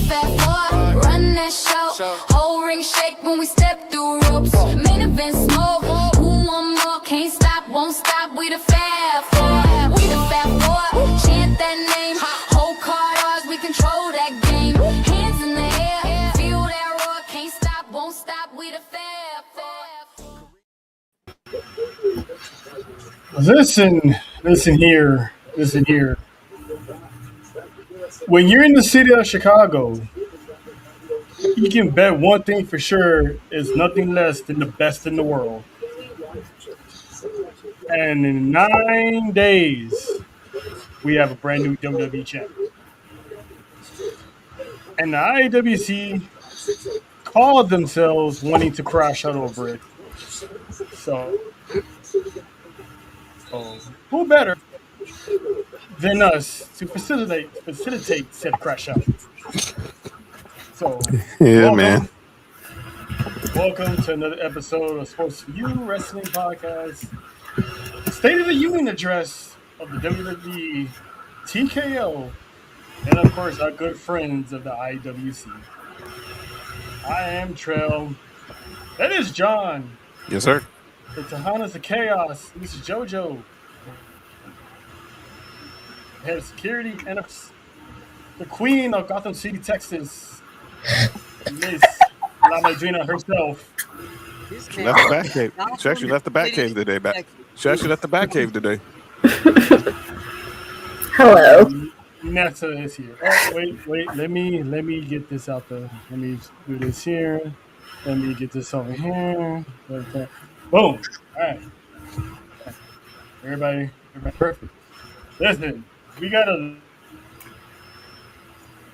fat four, run that show. Whole ring shake when we step through ropes. Main event smoke. Who want more? Can't stop, won't stop. We the fat four. We the fat four. Chant that name. Whole card ours. We control that game. Hands in the air. Feel that roar. Can't stop, won't stop. We the fat four. Listen here. When you're in the city of Chicago, you can bet one thing for sure is nothing less than the best in the world. And in 9 days, we have a brand new WWE champion. And the IWC called themselves wanting to crash out over it. So who better than us to facilitate said crash out? So yeah, man. Welcome to another episode of S4UWrestling podcast. State of the Union address of the WWE, TKO, and of course our good friends of the IWC. I am Trell. That is John. Yes, sir. The Tahanas of Chaos. This is JoJo. Head of security and the Queen of Gotham City, Texas, Miss La Madrina herself. She left the Batcave. She actually left the Batcave today. She actually left the Batcave today. Hello. Nessa is here. Oh, wait. Let me get this out there. Let me do this here. Let me get this over here. Boom. All right. Everybody perfect. Listen, we got a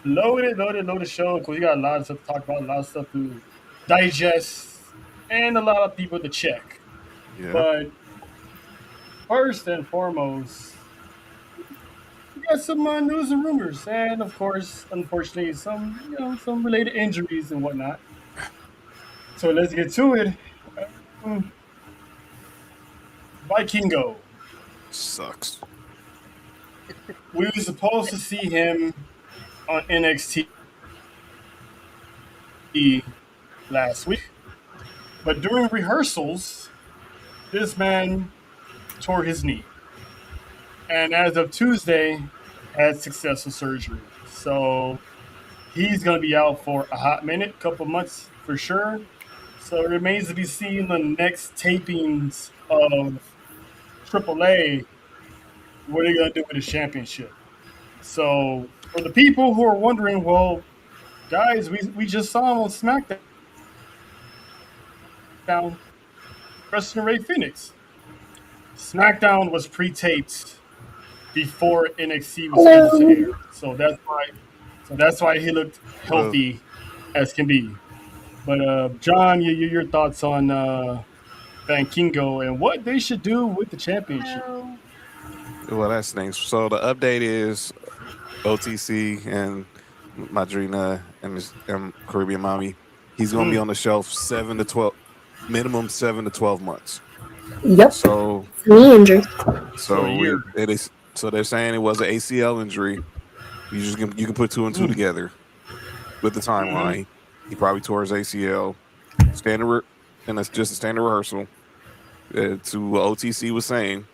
loaded show because we got a lot of stuff to talk about, a lot of stuff to digest, and a lot of people to check. Yeah. But first and foremost, we got some news and rumors, and of course, unfortunately, some related injuries and whatnot. So let's get to it. Vikingo sucks. We were supposed to see him on NXT last week, but during rehearsals, this man tore his knee, and as of Tuesday, had successful surgery. So he's going to be out for a hot minute, couple months for sure. So it remains to be seen the next tapings of AAA. What are they going to do with the championship? So for the people who are wondering, well, guys, we just saw him on SmackDown wrestling Ray Phoenix. SmackDown was pre-taped before NXT was able to air. So that's why he looked healthy as can be. But John, your thoughts on Vikingo and what they should do with the championship? Well, that's things. So the update is OTC and Madrina and Caribbean Mommy. He's going to be on the shelf 7 to 12, minimum 7 to 12 months. Yep. So knee injury. So they're saying it was an ACL injury. You can put two and two together with the timeline. He probably tore his ACL. And that's just a standard rehearsal. To what OTC was saying,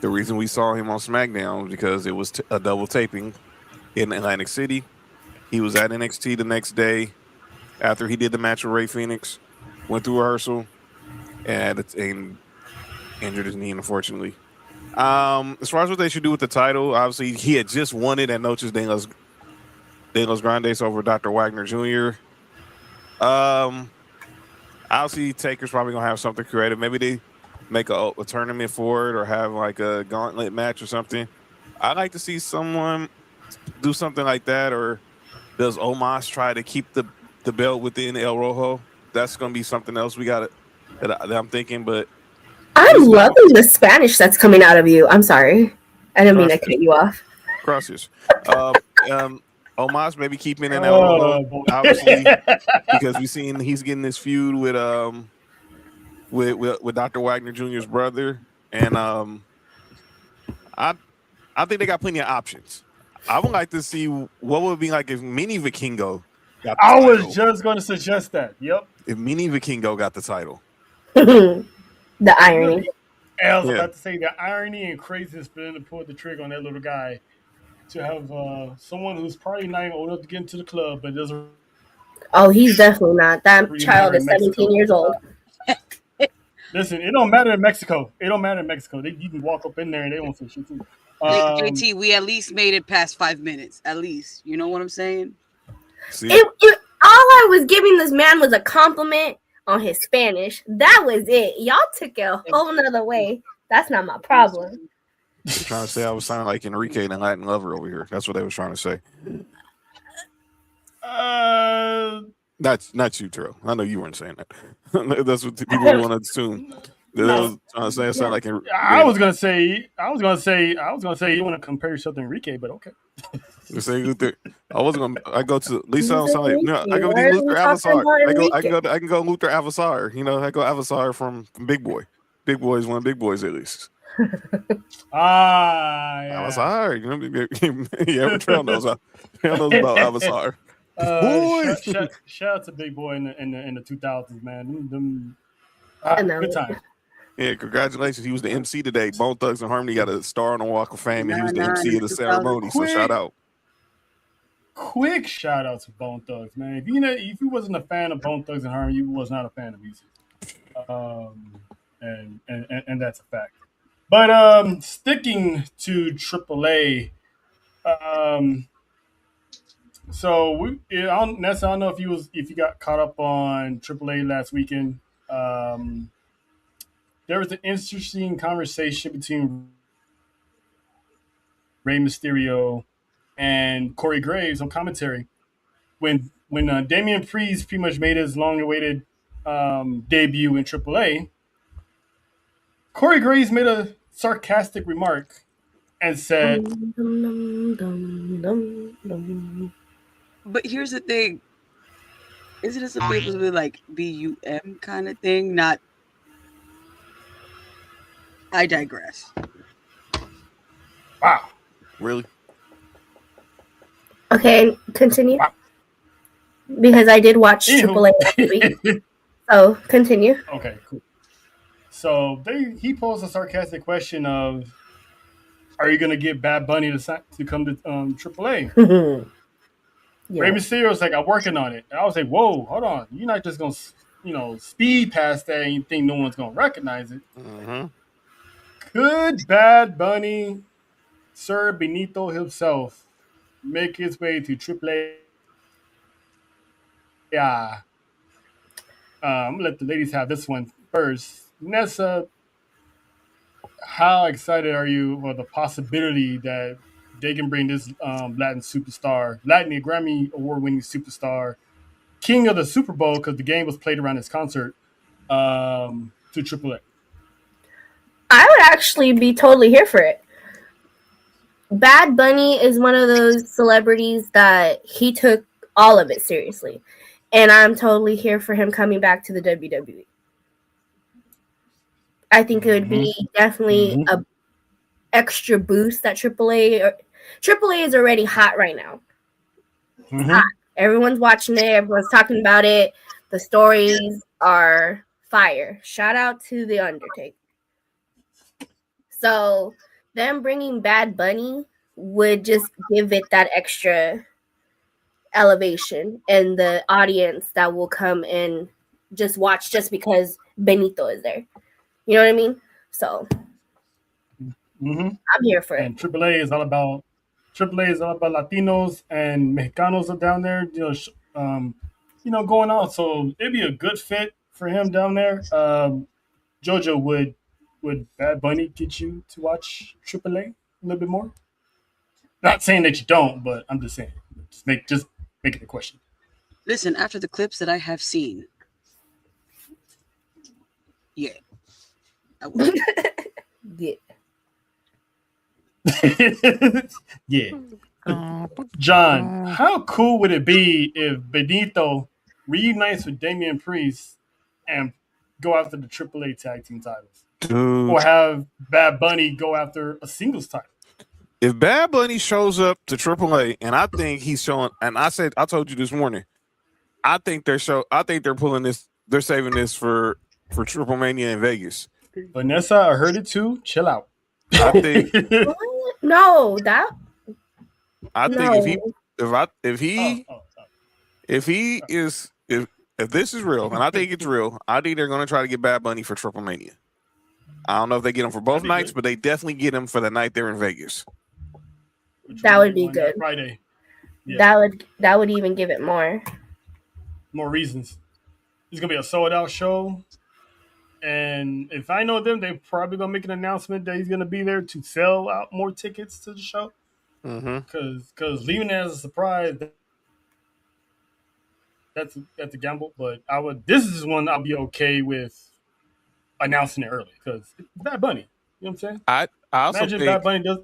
the reason we saw him on SmackDown because it was a double taping in Atlantic City. He was at NXT the next day after he did the match with Ray Phoenix, went through rehearsal, and injured his knee, unfortunately. As far as what they should do with the title, obviously he had just won it at Noches de los Grandes over Dr. Wagner Jr. Obviously Taker's probably gonna have something creative. Maybe they make a tournament for it or have like a gauntlet match or something. I'd like to see someone do something like that. Or does Omos try to keep the belt within El Rojo? That's gonna be something else that I'm thinking. But I'm loving the Spanish that's coming out of you. I'm sorry, I didn't mean to cut you off. Gracias. Omos maybe keeping in El Rojo, obviously, because we've seen he's getting this feud with Dr. Wagner Jr.'s brother, and I think they got plenty of options. I would like to see what would it be like if Mini Vikingo got the I title. was just going to suggest that. Yep. If Mini Vikingo got the title. The irony. I was Yeah. about to say the irony and craziness for them to pull the trigger on that little guy to have someone who's probably not even old enough to get into the club, but doesn't Oh, he's definitely not. That really child matter is in 17 Mexico. years old. Listen, it don't matter in Mexico. It don't matter in Mexico. You can walk up in there and they won't say shit too. JT, we at least made it past 5 minutes. At least. You know what I'm saying? See, All I was giving this man was a compliment on his Spanish. That was it. Y'all took it a whole nother way. That's not my problem. trying to say I was sounding like Enrique and Latin Lover over here. That's what they was trying to say. Not you, Terrell. I know you weren't saying that. That's what people want to assume. That I was trying to say. It sounded like I was gonna say you want to compare yourself to Enrique, but okay. Say Luther. I wasn't gonna. I go to at least I don't Who's sound like no. I go Enrique? Why are Luther we talking Avasar. about I can go Luther Avasar. You know, I go Avasar from Big Boy. Big Boy is one of Big Boys at least. Yeah. Avasar. You know, yeah, Trail knows. Trail knows about Avasar. Boy. Shout out to Big Boy in the 2000s, man. Good time. Yeah, congratulations. He was the MC today. Bone Thugs and Harmony got a star on the Walk of Fame, and he was the MC of the ceremony. So shout out. Quick shout out to Bone Thugs, man. If you wasn't a fan of Bone Thugs and Harmony, you was not a fan of music. And that's a fact. But sticking to AAA, so Nessa, I don't know if you got caught up on AAA last weekend. There was an interesting conversation between Rey Mysterio and Corey Graves on commentary when Damian Priest pretty much made his long-awaited debut in AAA. Corey Graves made a sarcastic remark and said, But here's the thing. Isn't it supposed to be like BUM kind of thing? Not. I digress. "Wow, Really? Okay, continue. Wow. Because I did watch AAA last week. So continue. Okay, cool." So he posed a sarcastic question of, "Are you going to get Bad Bunny to come to AAA?" Yeah. Rey Mysterio's like, "I'm working on it." And I was like, "Whoa, hold on! You're not just going to, speed past that and you think no one's going to recognize it." Mm-hmm. Could Bad Bunny, Sir Benito himself, make his way to AAA? Yeah. I'm going to let the ladies have this one first. Nessa, how excited are you for the possibility that they can bring this Latin Grammy award-winning superstar, king of the Super Bowl, because the game was played around his concert, to AAA? I would actually be totally here for it. Bad Bunny is one of those celebrities that he took all of it seriously. And I'm totally here for him coming back to the WWE. I think it would be definitely a extra boost that AAA is already hot right now. It's hot. Everyone's watching it. Everyone's talking about it. The stories are fire. Shout out to The Undertaker. So them bringing Bad Bunny would just give it that extra elevation, and the audience that will come and just watch just because Benito is there. You know what I mean? So I'm here for it. And AAA is all about Latinos and Mexicanos are down there, going on. So it'd be a good fit for him down there. Jojo, would Bad Bunny get you to watch AAA a little bit more? Not saying that you don't, but I'm just saying. Just make it a question. Listen, after the clips that I have seen, yeah, I will. Yeah. John, how cool would it be if Benito reunites with Damian Priest and go after the AAA tag team titles? Dude. Or have Bad Bunny go after a singles title? If Bad Bunny shows up to AAA, and I think he's showing, and I told you this morning, I think they're pulling this. They're saving this for Triple Mania in Vegas. Vanessa, I heard it too. Chill out. I think What? No, that I no. think if this is real, and I think it's real, I think they're going to try to get Bad Bunny for Triple Mania. I don't know if they get him for both nights, but they definitely get him for the night they're in Vegas. That would be good. Friday. Yeah. That would even give it more reasons. It's gonna be a sold out show, and if I know them, they're probably gonna make an announcement that he's gonna be there to sell out more tickets to the show. Because leaving it as a surprise, that's a gamble. But this is one I'll be okay with announcing it early because it's Bad Bunny. You know what I'm saying? I also imagine think Bad Bunny does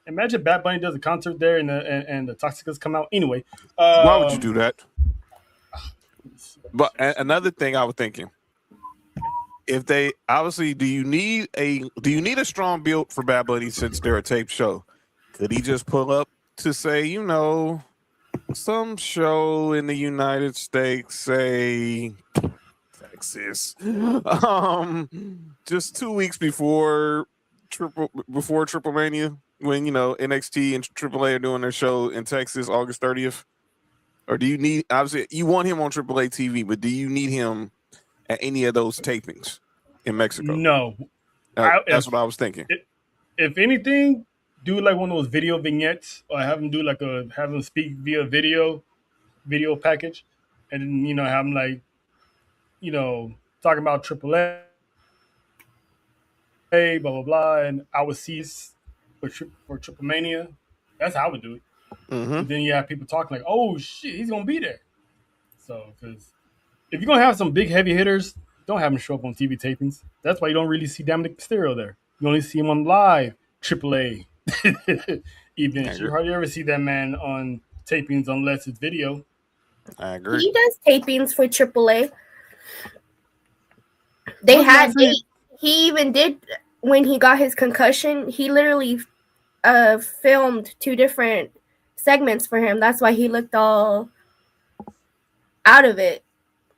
imagine Bad Bunny does a concert there and the Toxicas come out anyway. Why would you do that? But another thing I was thinking, if they obviously do you need a strong build for Bad Bunny since they're a tape show? Could he just pull up to say, some show in the United States, say Texas, just 2 weeks before Triple Mania, when NXT and AAA are doing their show in Texas, August 30th? Or do you need, obviously, you want him on AAA TV, but do you need him at any of those tapings in Mexico? No. That's what I was thinking. If anything, do like one of those video vignettes, or have him do have him speak via video package, and then, have him talking about AAA, blah blah blah, and I would see for Triple Mania. That's how I would do it. Mm-hmm. Then you have people talking like, "Oh shit, he's gonna be there." So, because if you're gonna have some big heavy hitters, don't have him show up on TV tapings. That's why you don't really see Dominic Mysterio there. You only see him on live AAA events. You hardly ever see that man on tapings unless it's video. I agree. He does tapings for AAA. He even did when he got his concussion. He literally filmed 2 different segments for him. That's why he looked all out of it.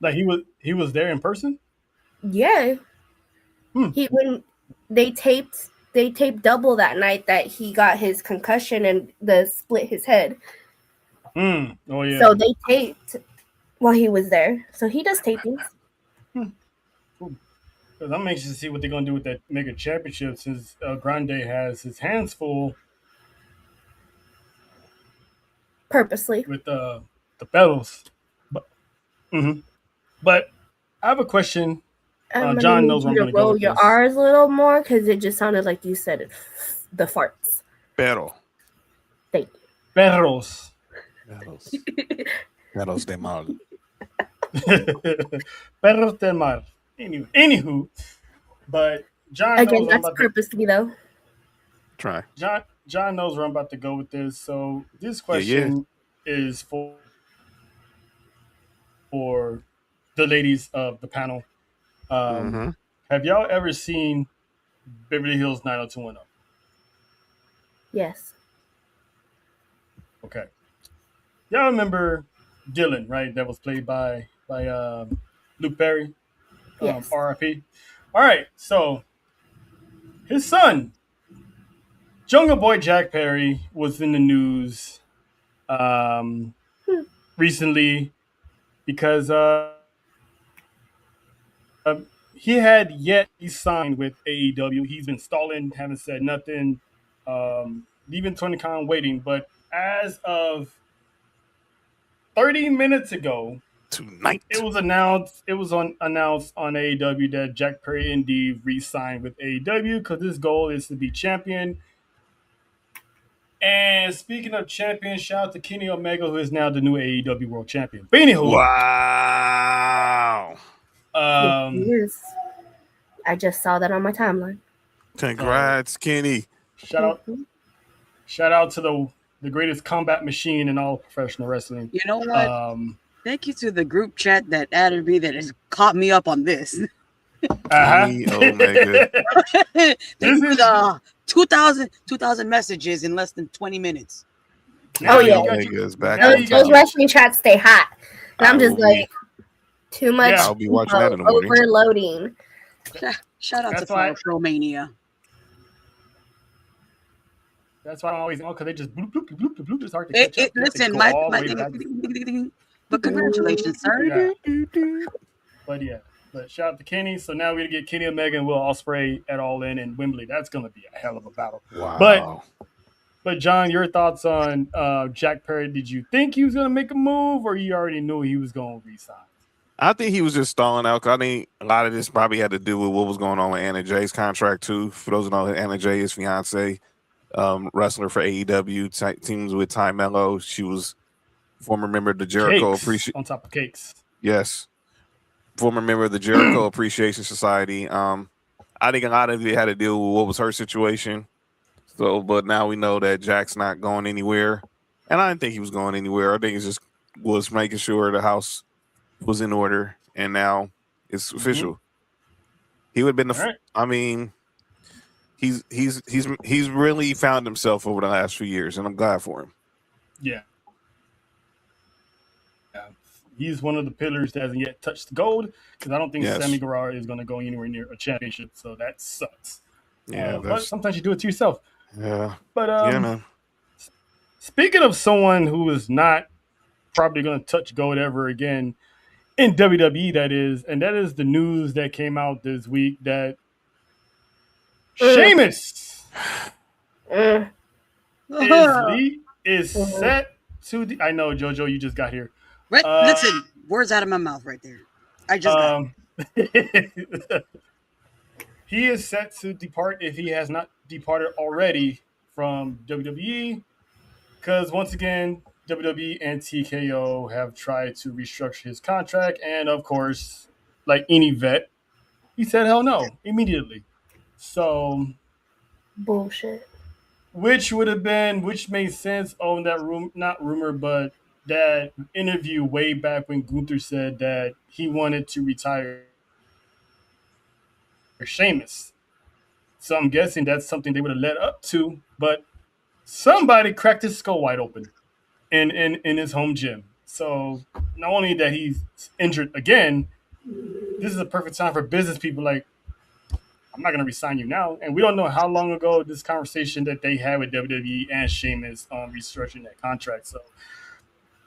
Like he was there in person? Yeah. When they taped double that night that he got his concussion and split his head. Oh yeah. So they taped while he was there. So he does tapings. Cool. Because I'm anxious to see what they're gonna do with that Mega Championship since Grande has his hands full. Purposely. With the pedals. But I have a question. John knows where I'm going to go with your this. R's a little more because it just sounded like you said it. The farts. Pero. Thank you. Perros. Perros de mal. Perros del mar. Anywho, but John again, knows that's purposely though. Try. John knows where I'm about to go with this. So this question is for the ladies of the panel. Have y'all ever seen Beverly Hills 90210? Yes. Okay. Y'all remember Dylan, right? That was played by Luke Perry. Yes. RIP. All right. So his son, Jungle Boy Jack Perry, was in the news recently because he had yet signed with AEW. He's been stalling, haven't said nothing, leaving TonyCon waiting. But as of 30 minutes ago, tonight, it was announced on AEW that Jack Perry indeed re-signed with AEW because his goal is to be champion. And speaking of champion, shout out to Kenny Omega, who is now the new AEW World Champion. But anywho, wow. Yes. I just saw that on my timeline. Congrats, Kenny. Shout out to the greatest combat machine in all professional wrestling. You know what? Thank you to the group chat that added me that has caught me up on this. Kenny Omega. This is 2,000 messages in less than 20 minutes. Oh yeah, Omega's back. those wrestling chats stay hot. And I'm I just will like, too much Yeah. I'll be watching that in the morning. overloading. Shout out to That's why- Final Pro Mania. That's why I always because they just bloop, bloop, bloop, bloop, bloop. It's hard to catch up. It, You have to listen, go my all the my way thing back. is, but congratulations, sir. Yeah. But yeah, but shout out to Kenny. So now we're gonna get Kenny Omega and Will Ospreay at All In Wembley. That's gonna be a hell of a battle. Wow. But John, your thoughts on Jack Perry? Did you think he was gonna make a move, or you already knew he was gonna resign? I think he was just stalling out. 'Cause I think a lot of this probably had to do with what was going on with Anna Jay's contract too. For those who know, Anna Jay is fiance, wrestler for AEW, teams with Ty Mello. She was former member of the Jericho Cakes on top of cakes. Yes, former member of the Jericho Appreciation Society. I think a lot of it had to deal with what was her situation. So, but now we know that Jack's not going anywhere, and I didn't think he was going anywhere. I think it just was making sure the house was in order, and now it's official. He would have been the. All right. I mean, he's really found himself over the last few years, and I'm glad for him. Yeah. He's one of the pillars that hasn't yet touched the gold because I don't think Yes. Sammy Guevara is going to go anywhere near a championship. So that sucks. Yeah, but sometimes you do it to yourself. yeah, But yeah, man. speaking of someone who is not probably going to touch gold ever again in WWE, that is the news that came out this week that Sheamus is set to. I know, JoJo, you just got here. Right, listen, words out of my mouth right there. I just got he is set to depart if he has not departed already from WWE. Because once again, WWE and TKO have tried to restructure his contract, and of course, like any vet, he said hell no immediately. So Bullshit. which made sense on that not rumor, but that interview way back when Gunther said that he wanted to retire Sheamus. So I'm guessing that's something they would have led up to, but somebody cracked his skull wide open in his home gym. So not only that he's injured again, this is a perfect time for business people like, I'm not going to resign you now. And we don't know how long ago this conversation that they had with WWE and Sheamus on restructuring that contract. So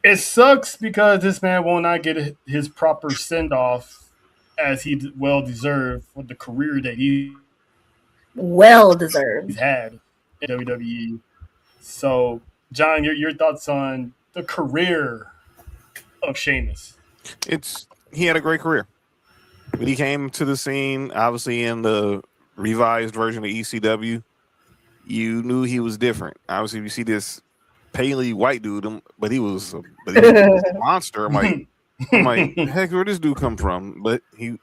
it sucks because this man will not get his proper send-off as he well deserved for the career that he's had in WWE. So, John, your thoughts on the career of Sheamus? He had a great career. When he came to the scene, obviously in the revised version of ECW, you knew he was different. Obviously, you see this paley white dude, but he was a monster. I'm like, heck, where this dude come from? But he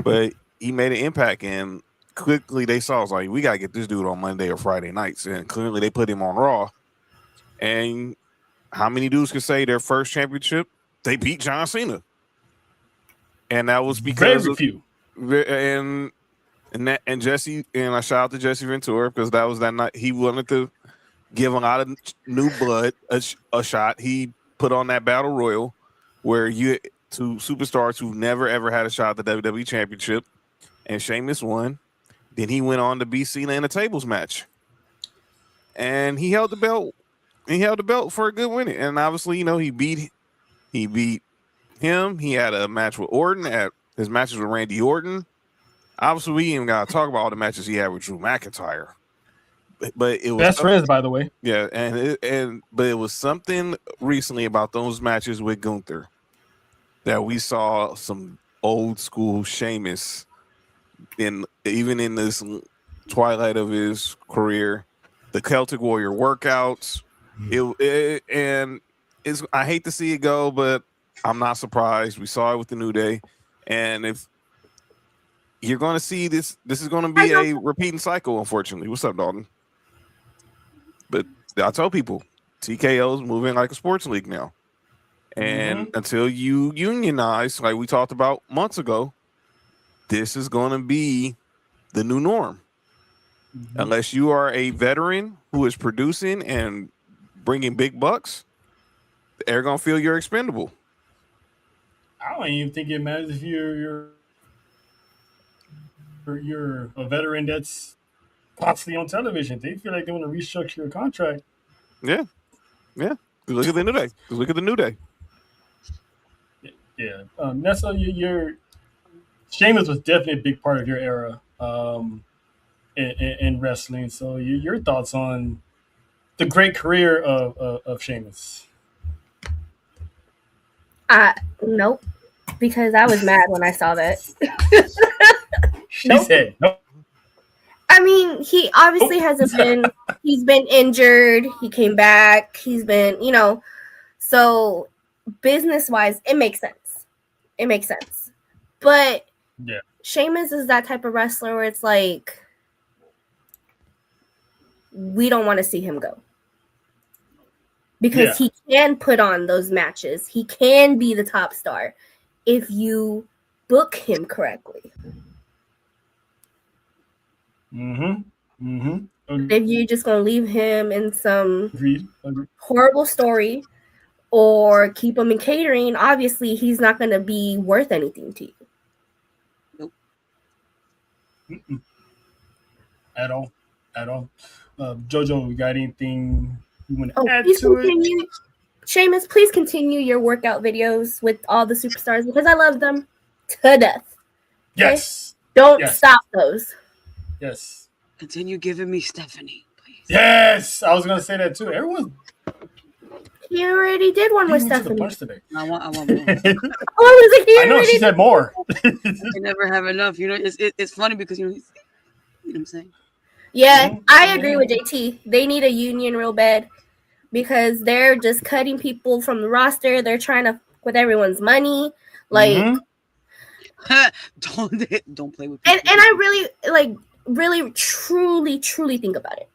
made an impact, and quickly they saw, was like, we gotta get this dude on Monday or Friday nights, and clearly they put him on Raw. And how many dudes can say their first championship they beat John Cena? And that was because very few. And Jesse, and I shout out to Jesse Ventura because that was that night he wanted to give a lot of new blood a shot. He put on that battle royal where you to superstars who've never ever had a shot at the WWE Championship, and Sheamus won. Then he went on to beat Cena in a tables match, and he held the belt. He held the belt for a good win, and obviously, he beat him. He had a match with Orton. His matches with Randy Orton. Obviously, we ain't even gotta talk about all the matches he had with Drew McIntyre. But it was best friends, by the way. Yeah, but it was something recently about those matches with Gunther that we saw some old school Sheamus even in this twilight of his career. The Celtic Warrior workouts. I hate to see it go, but I'm not surprised. We saw it with the New Day, and if you're going to see this is going to be a repeating cycle, unfortunately. What's up, Dalton? But I tell people, TKO is moving like a sports league now, and until you unionize, like we talked about months ago, this is going to be the new norm. Unless you are a veteran who is producing and bringing big bucks, they're going to feel you're expendable. I don't even think it matters if you're a veteran that's constantly on television. They feel like they want to restructure your contract. Yeah, yeah. Look at the New Day. Look at the New Day. Yeah, Nessa, you're Sheamus was definitely a big part of your era in wrestling. So, your thoughts on the great career of Sheamus? Nope, because I was mad when I saw that. She Nope. said, "No, I mean, he obviously hasn't been. He's been injured. He came back. He's been, so business wise, it makes sense. It makes sense. But yeah, Sheamus is that type of wrestler where it's like we don't want to see him go because he can put on those matches. He can be the top star if you book him correctly. If you're just gonna leave him in some Agreed. horrible story or keep him in catering, obviously he's not gonna be worth anything to you. Nope. At all. Jojo, we got anything you want to add to it? Sheamus, please continue your workout videos with all the superstars because I love them to death. Okay? Yes. Don't stop those. Yes. Continue giving me Stephanie, please. Yes. I was gonna say that too. Everyone. He already did one with beat me to the Stephanie. punch today. I want more. I know she said more. You never have enough. It's funny because you know what I'm saying. Yeah, I agree with JT. They need a union real bad because they're just cutting people from the roster. They're trying to with everyone's money. Like, don't play with people. And I really, truly think about it.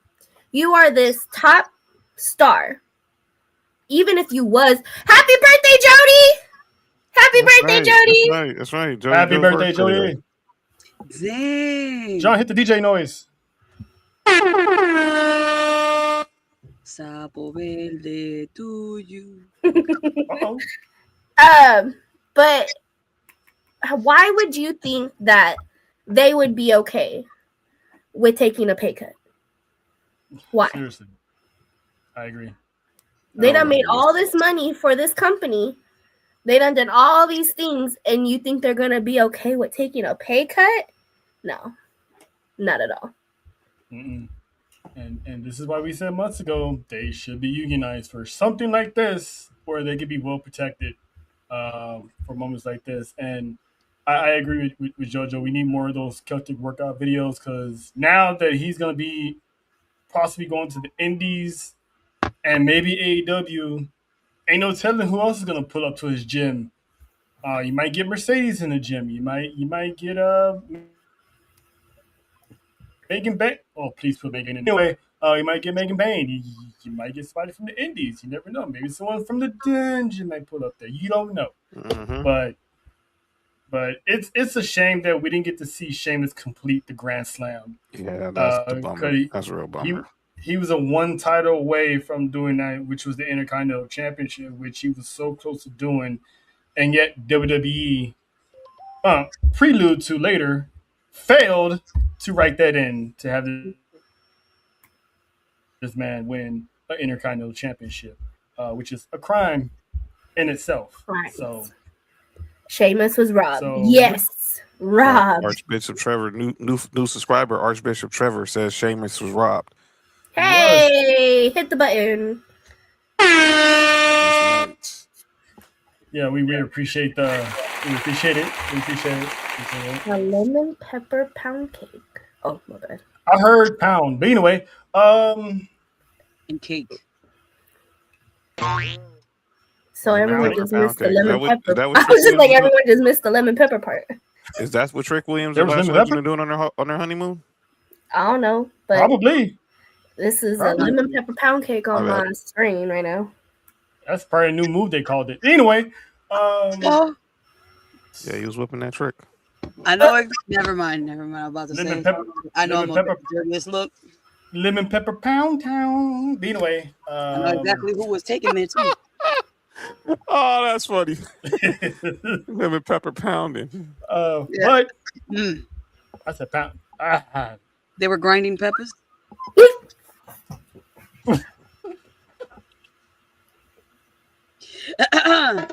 You are this top star. Even if you was happy birthday, Jody! Happy birthday, Jody! That's right. Jody, happy birthday, Jody! Dang. John, hit the DJ noise. Sapo verde to you. But why would you think that they would be okay with taking a pay cut? Why? Seriously, I agree. They done made all this money for this company. They done all these things, and you think they're gonna be okay with taking a pay cut? No, not at all. And this is why we said months ago they should be unionized for something like this, where they could be well protected for moments like this. And I agree with JoJo. We need more of those Celtic workout videos because now that he's gonna be possibly going to the Indies and maybe AEW, ain't no telling who else is gonna pull up to his gym. You might get Mercedes in the gym. You might get Megan Bain. Oh, please put Megan in. Anyway, you might get Megan Bain. You might get somebody from the Indies. You never know. Maybe someone from the dungeon might pull up there. You don't know. But it's a shame that we didn't get to see Sheamus complete the Grand Slam. Yeah, that's a bummer. That's a real bummer. He was a one title away from doing that, which was the Intercontinental Championship, which he was so close to doing, and yet WWE, prelude to later, failed to write that in to have this man win an Intercontinental Championship, which is a crime in itself. Right. So Sheamus was robbed. Yes, robbed. Archbishop Trevor, new subscriber, Archbishop Trevor says Sheamus was robbed. Hey, hit the button. Yeah, we appreciate it. We appreciate it. A lemon pepper pound cake. Oh, my bad. I heard pound, but anyway, and cake. So everyone just missed the lemon pepper. I was just like, everyone just missed the lemon pepper part. Is that what Trick Williams and Lash Legend are doing on their honeymoon? I don't know, but probably. This is a lemon pepper pound cake on my screen right now. That's probably a new move they called it. Anyway, yeah, he was whipping that trick. I know. Never mind. I'm about to say. I know I'm gonna this look. Lemon pepper pound town. Anyway, I know exactly who was taking it too. Oh, that's funny. Lemon pepper pounding. But Mm. I said pound. They were grinding peppers.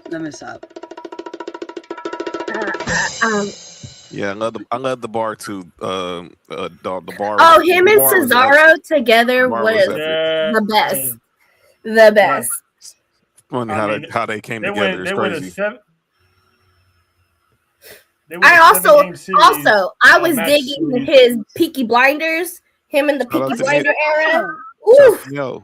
Let me stop. Yeah, I love the bar too. The bar. Oh, him the and bar was Cesaro together bar was was epic. Yeah, the best. The best. Funny how they came they together. went. It's They went crazy. They went I a also 7-game series. I was match digging series. his Peaky Blinders, him in the Shout out Peaky to Blinder era. Shout Ooh, out to Yo.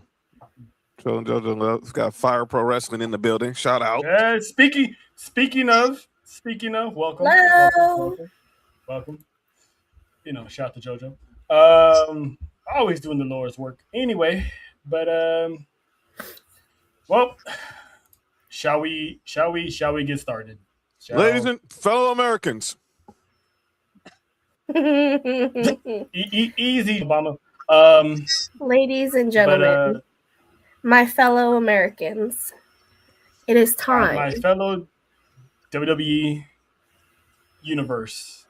So JoJo Love's got Fire Pro Wrestling in the building. Shout out. Speaking of, welcome, hello. welcome. Shout out to JoJo. Always doing the Lord's work. Anyway, but well, shall we get started? Ladies and fellow Americans. Easy, Obama. Ladies and gentlemen, my fellow Americans, it is time. My fellow WWE universe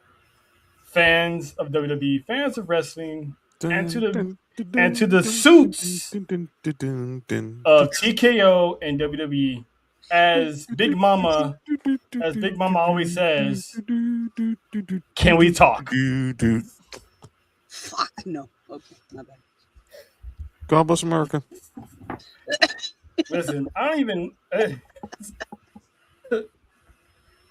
fans of WWE, fans of wrestling, and to the suits of TKO and WWE, as Big Mama always says, can we talk? Fuck no. Okay, my bad. God bless America. Listen, I don't even.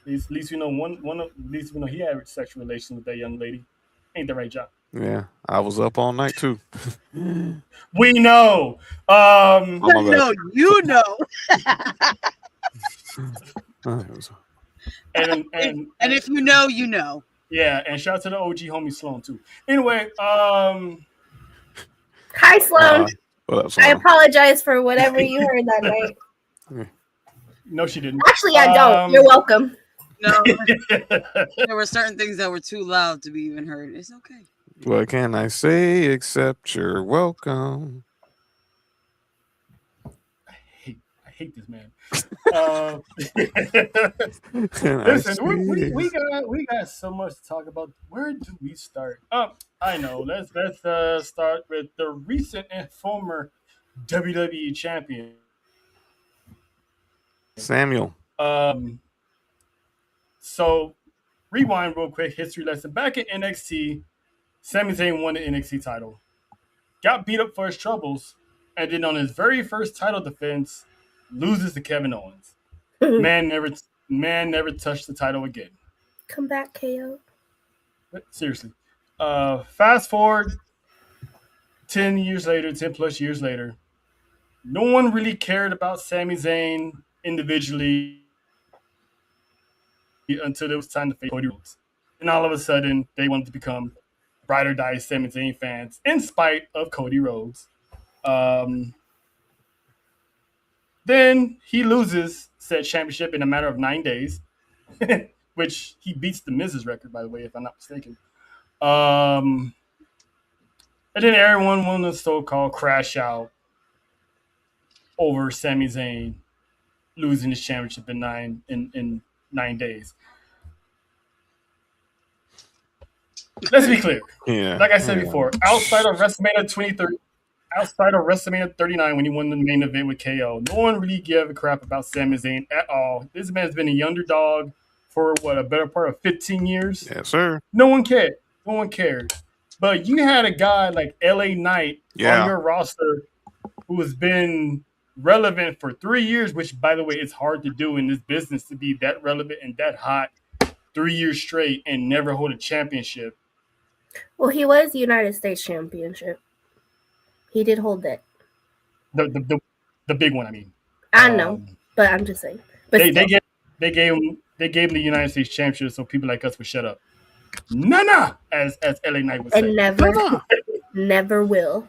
At least we know at least we know he had sexual relations with that young lady. Ain't the right job. Yeah, I was up all night too. We know. No, you know. And if you know, you know. Yeah, and shout out to the OG homie Sloan too. Anyway, hi Sloan. What up, Sloan? I apologize for whatever you heard that night. No, she didn't. Actually, I don't. You're welcome. No, there were certain things that were too loud to be even heard. It's okay. What can I say except you're welcome? I hate this man. Listen, we got so much to talk about. Where do we start? I know. Let's start with the recent and former WWE champion, Samuel. So rewind real quick, history lesson. Back in NXT, Sami Zayn won the NXT title, got beat up for his troubles, and then on his very first title defense, loses to Kevin Owens. Man never touched the title again. Come back, KO. Seriously. Fast forward 10 plus years later, no one really cared about Sami Zayn individually until it was time to face Cody Rhodes. And all of a sudden, they wanted to become ride or die Sami Zayn fans in spite of Cody Rhodes. Then he loses said championship in a matter of 9 days, which he beats the Miz's record, by the way, if I'm not mistaken. And then everyone wanted to so-called crash out over Sami Zayn losing his championship in 9 days. Let's be clear. Yeah. Like I said before, outside of WrestleMania 39 when he won the main event with KO, no one really gave a crap about Sami Zayn at all. This man's been a underdog for a better part of 15 years. Yes, sir. No one cared. But you had a guy like LA Knight on your roster who has been relevant for 3 years, which, by the way, it's hard to do in this business to be that relevant and that hot 3 years straight and never hold a championship. Well, he was United States Championship. He did hold that. The big one, I mean. I know, but I'm just saying. But they gave him the United States Championship so people like us would shut up. Nah, as LA Knight would say. And never will.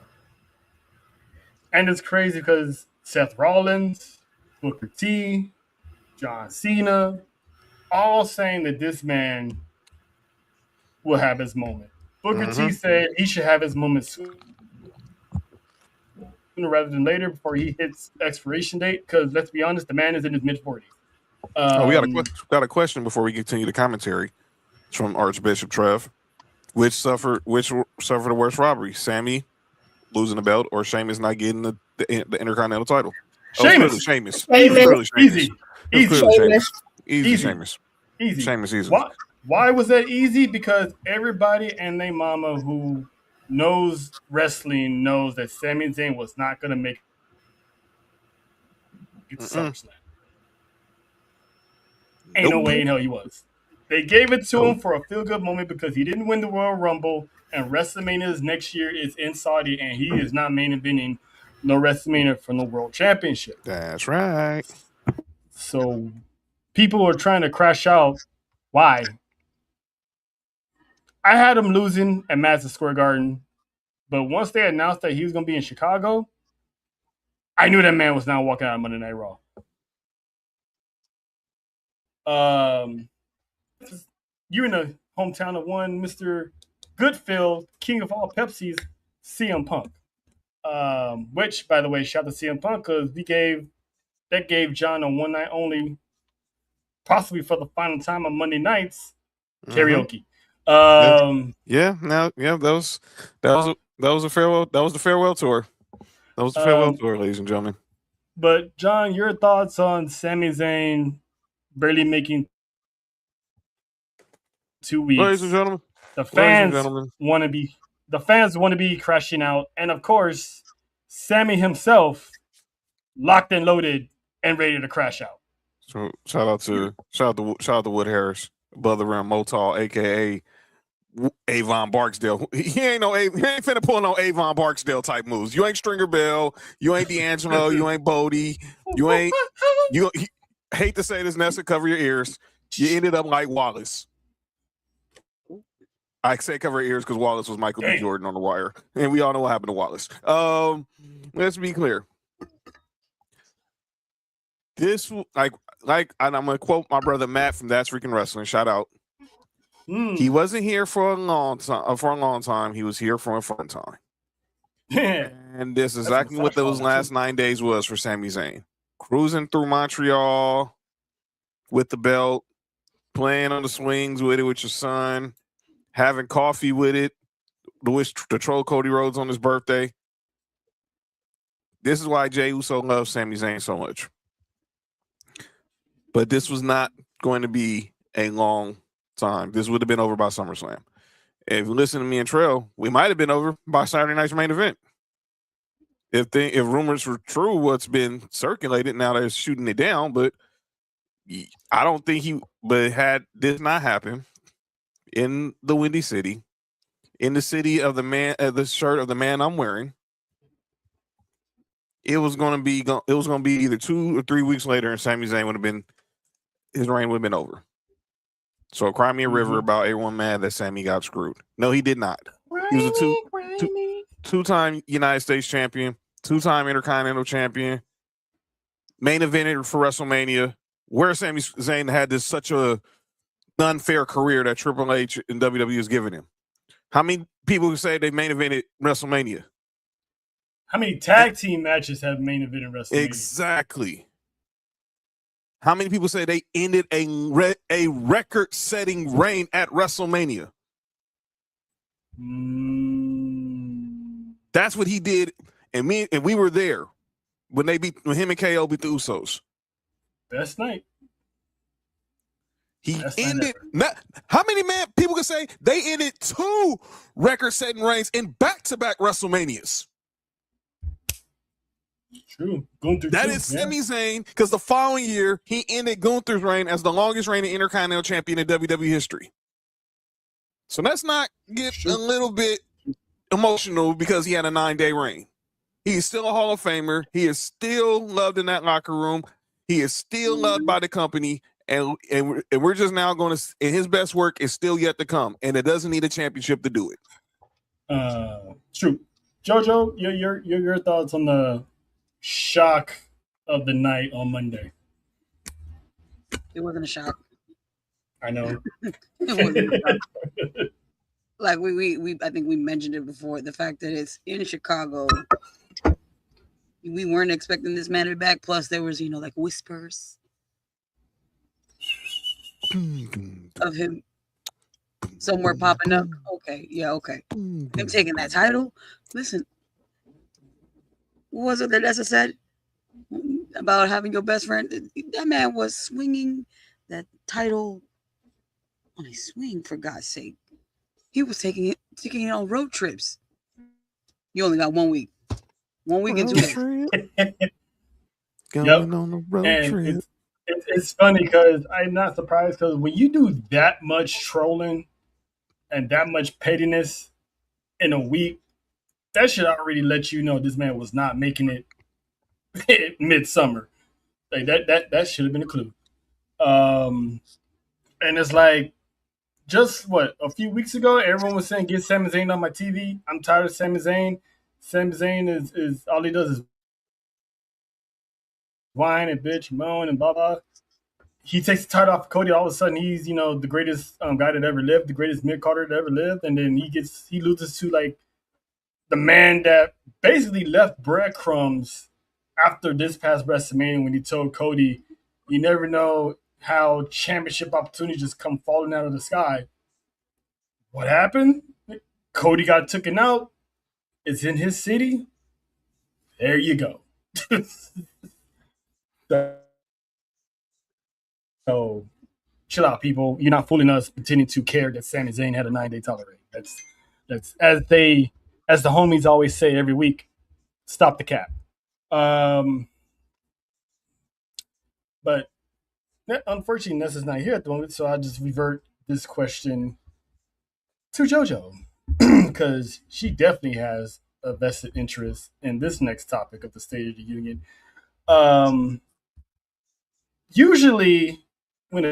And it's crazy because Seth Rollins, Booker T, John Cena, all saying that this man will have his moment. Booker T said he should have his moment soon. sooner rather than later before he hits expiration date. Because let's be honest, the man is in his mid-40s. We got a question before we continue the commentary. It's from Archbishop Trev. Which suffered the worst robbery? Sammy losing the belt or Sheamus not getting the Intercontinental title? Sheamus. Sheamus. Easy. Sheamus. Easy. Why was that easy? Because everybody and their mama who knows wrestling knows that Sami Zayn was not going to make it to SummerSlam. Ain't no way in hell he was. They gave it to him for a feel-good moment because he didn't win the Royal Rumble, and WrestleMania next year is in Saudi, and he is not main eventing no WrestleMania for no World Championship. That's right. So people are trying to crash out. Why? I had him losing at Madison Square Garden, but once they announced that he was going to be in Chicago, I knew that man was not walking out of Monday Night Raw. You're in the hometown of one Mr. Goodfield, king of all Pepsis, CM Punk. Which, by the way, shout out to CM Punk because that gave John a one night only, possibly for the final time on Monday nights, karaoke. That was a farewell. That was the farewell tour. That was the farewell tour, ladies and gentlemen. But John, your thoughts on Sami Zayn barely making 2 weeks? Ladies and gentlemen, the fans want to be crashing out, and of course, Sammy himself locked and loaded and ready to crash out. So shout out to Wood Harris, above the rim, Motal, aka Avon Barksdale. He ain't finna pull no Avon Barksdale type moves. You ain't Stringer Bell. You ain't D'Angelo. You ain't Bodie. You hate to say this, Nessa, cover your ears. You ended up like Wallace. I say cover your ears because Wallace was Michael B. Jordan on The Wire, and we all know what happened to Wallace. Let's be clear. This and I'm gonna quote my brother Matt from That's Freaking Wrestling. Shout out. He wasn't here for a long time. He was here for a fun time. And this is exactly what those last 9 days was for Sami Zayn. Cruising through Montreal with the belt, playing on the swings with it with your son, having coffee with it, to troll Cody Rhodes on his birthday. This is why Jey Uso loves Sami Zayn so much. But this was not going to be a long time. This would have been over by SummerSlam. If you listen to me and Trail, we might have been over by Saturday night's main event. If rumors were true, what's been circulated, now they're shooting it down, but I don't think had this not happened in the Windy City, in the city of the man, the shirt of the man I'm wearing, it was going to be either 2 or 3 weeks later, and Sami Zayn his reign would have been over. So cry me a river about everyone mad that Sammy got screwed. No, he did not. He was a two-time United States champion, 2-time Intercontinental champion, main eventer for WrestleMania, where Sami Zayn had such a unfair career that Triple H and WWE has given him. How many people who say they main evented WrestleMania? How many tag team matches have main evented WrestleMania? Exactly. How many people say they ended a record-setting reign at WrestleMania? That's what he did, and we were there when him and KO beat the Usos. Best night. How many people can say they ended 2 record-setting reigns in back-to-back WrestleManias? True. That is Sami Zayn, because the following year, he ended Gunther's reign as the longest reigning Intercontinental Champion in WWE history. So let's not get a little bit emotional because he had a 9-day reign. He is still a Hall of Famer. He is still loved in that locker room. He is still loved by the company. And we're just now going to, and his best work is still yet to come. And it doesn't need a championship to do it. True. JoJo, your thoughts on the shock of the night on Monday? It wasn't a shock. I know. It wasn't a shock. Like we I think we mentioned it before, the fact that it's in Chicago We weren't expecting this man to be back. Plus, there was, like whispers of him somewhere popping up. Okay, yeah, okay. Him taking that title. Listen, what was it that Nessa said about having your best friend? That man was swinging that title on a swing, for God's sake. He was taking it on road trips. You only got 1 week. 1 week and 2 days. Going on a road And trip. it's funny because I'm not surprised because when you do that much trolling and that much pettiness in a week, that should already let you know this man was not making it midsummer. Like that should have been a clue. And it's like just a few weeks ago, everyone was saying get Sami Zayn on my TV. I'm tired of Sami Zayn. Sami Zayn is all he does is whine and bitch, moan and blah blah. He takes the title off of Cody. All of a sudden, he's the greatest guy that ever lived, the greatest mid Carter that ever lived, and then he loses to like the man that basically left breadcrumbs after this past WrestleMania when he told Cody, "You never know how championship opportunities just come falling out of the sky." What happened? Cody got taken out. It's in his city. There you go. So chill out, people. You're not fooling us pretending to care that Sami Zayn had a 9-day tolerate. That's as the homies always say every week. Stop the cap. But unfortunately, Nessa's not here at the moment, so I'll just revert this question to JoJo because she definitely has a vested interest in this next topic of the State of the Union. Usually, when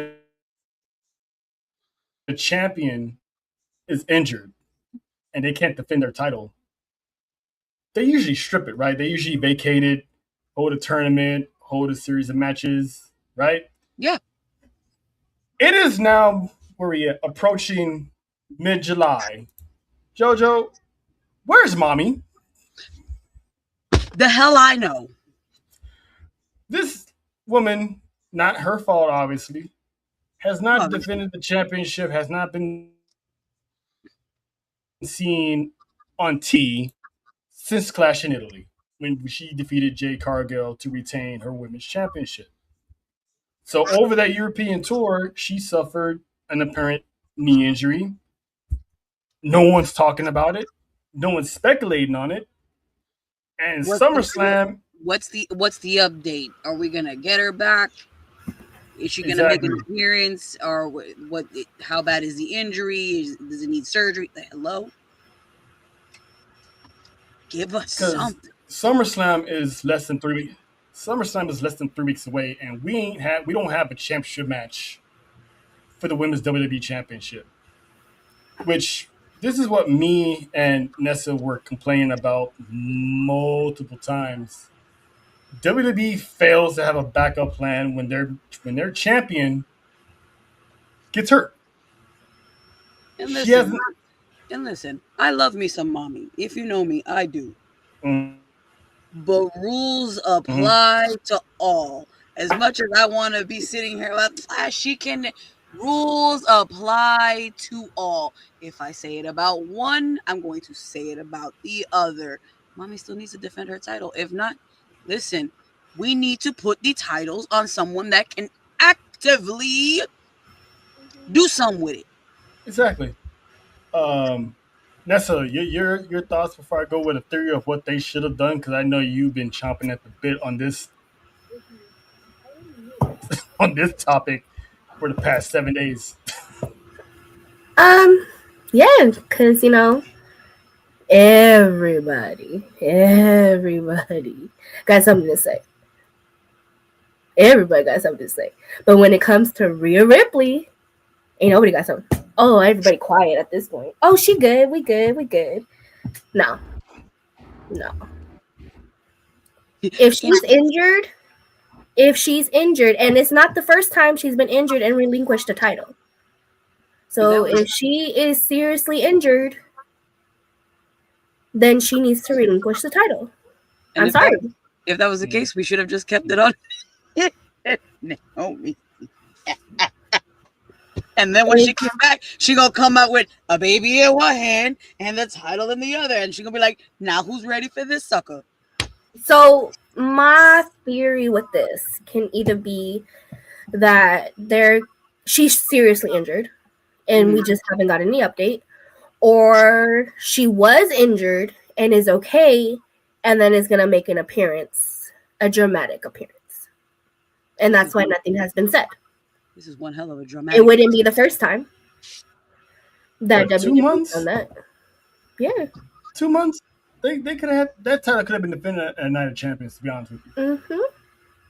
a champion is injured and they can't defend their title, they usually strip it, right? They usually vacate it, hold a tournament, hold a series of matches, right? Yeah. It is now approaching mid-July. JoJo, where's mommy? The hell I know. This woman, not her fault, obviously, has not defended the championship, has not been seen on T since Clash in Italy when she defeated Jade Cargill to retain her women's championship. So over that European tour, she suffered an apparent knee injury. No one's talking about it. No one's speculating on it. And SummerSlam. What's the update? Are we gonna get her back? Is she gonna make an appearance? Or what? How bad is the injury? Does it need surgery? Hello. Give us something. SummerSlam is less than 3 weeks. SummerSlam is less than 3 weeks away, and we don't have a championship match for the women's WWE Championship. Which this is what me and Nessa were complaining about multiple times. WWE fails to have a backup plan when their champion gets hurt. And listen, I love me some mommy. If you know me, I do. But rules apply to all. As much as I want to be sitting here like she can, rules apply to all. If I say it about one, I'm going to say it about the other. Mommy still needs to defend her title. If not, listen, we need to put the titles on someone that can actively do something with it. Exactly. Nessa, your thoughts before I go with a theory of what they should have done, because I know you've been chomping at the bit on this topic for the past 7 days. Yeah, because everybody got something to say. Everybody got something to say. But when it comes to Rhea Ripley, ain't nobody got something. Oh, everybody quiet at this point. Oh, she good. We good. No. If she's injured, and it's not the first time she's been injured and relinquished the title. So if she is seriously injured, then she needs to relinquish the title. I'm sorry. If that was the case, we should have just kept it on Naomi. And then when she came back, she gonna come out with a baby in one hand and the title in the other, and she gonna be like, "Now who's ready for this sucker?" So my theory with this can either be that she's seriously injured, and we just haven't got any update, or she was injured and is okay, and then is gonna make an appearance, a dramatic appearance, and that's why nothing has been said. This is one hell of a dramatic. It wouldn't be the first time that WWE 2 months done that. Yeah, 2 months. They could have that title could have been defended at Night of Champions. To be honest with you,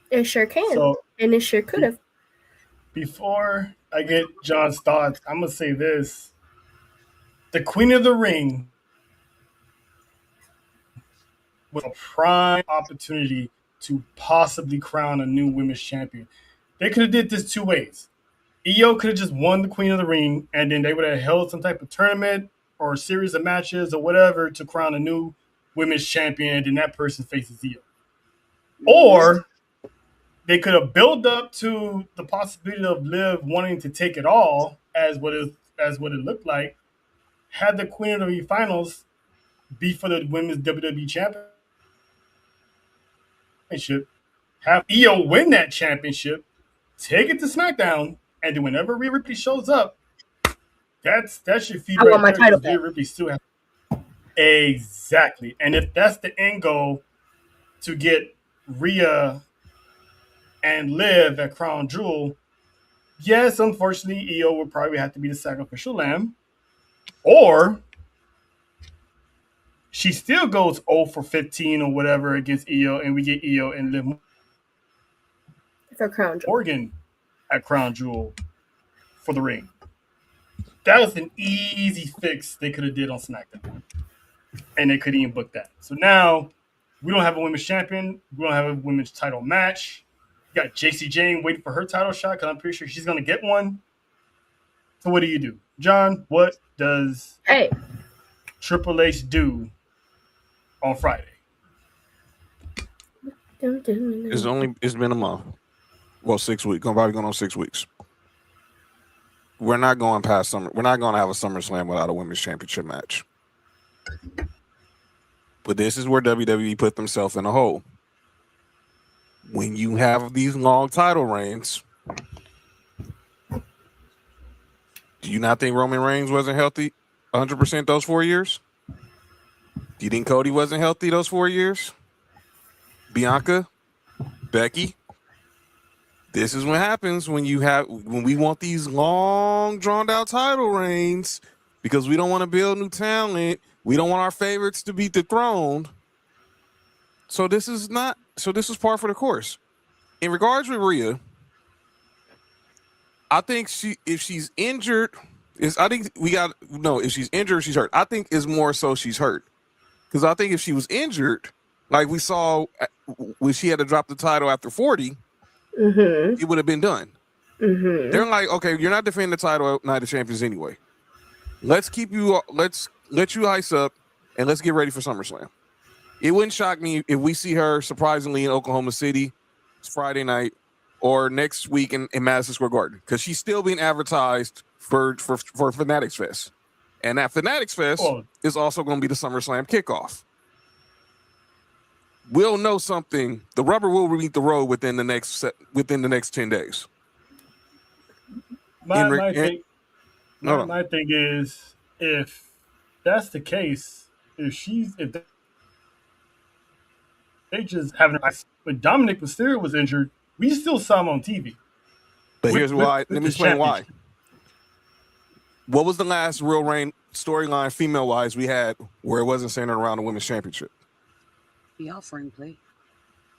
it sure can, So- and it sure could have. before I get John's thoughts, I'm gonna say this: the Queen of the Ring was a prime opportunity to possibly crown a new women's champion. They could have did this 2 ways. Io could have just won the Queen of the Ring, and then they would have held some type of tournament or a series of matches or whatever to crown a new women's champion, and then that person faces Io. Or they could have built up to the possibility of Liv wanting to take it all, as what it looked like, had the Queen of the Ring finals be for the women's WWE championship, have Io win that championship, take it to SmackDown, and then whenever Rhea Ripley shows up, that's your feed I want my title Rhea back. Ripley still has exactly. And if that's the end goal, to get Rhea and Liv at Crown Jewel, yes, unfortunately, Io would probably have to be the sacrificial lamb, or she still goes 0 for 15 or whatever against Io, and we get Io and Liv For Crown Jewel. Morgan at Crown Jewel for the ring. That was an easy fix they could have did on SmackDown, and they couldn't even book that. So now we don't have a women's champion. We don't have a women's title match. You got JC Jane waiting for her title shot because I'm pretty sure she's going to get one. So what do? John, what does Triple H do on Friday? It's been a month. Well, 6 weeks. Probably going on 6 weeks. We're not going past summer. We're not going to have a SummerSlam without a women's championship match. But this is where WWE put themselves in a hole. When you have these long title reigns, do you not think Roman Reigns wasn't healthy 100% those 4 years? Do you think Cody wasn't healthy those 4 years? Bianca? Becky? This is what happens when we want these long, drawn-out title reigns because we don't want to build new talent. We don't want our favorites to be dethroned. So this is par for the course. In regards with Rhea, I think if she's injured, if she's injured, she's hurt. I think it's more so she's hurt. Because I think if she was injured, like we saw when she had to drop the title after 40, it would have been done. They're like, okay, you're not defending the title at Night of Champions anyway. Let's let you ice up and let's get ready for SummerSlam. It wouldn't shock me if we see her surprisingly in Oklahoma City Friday night or next week in Madison Square Garden, because she's still being advertised for Fanatics Fest. And that Fanatics Fest is also going to be the SummerSlam kickoff. We'll know something. The rubber will meet the road within the next 10 days. My thing is, if that's the case, if they just haven't. When Dominic Mysterio was injured, we still saw him on TV. But here's why. Let me explain why. What was the last real reign storyline female-wise we had where it wasn't centered around the women's championship? The offering play.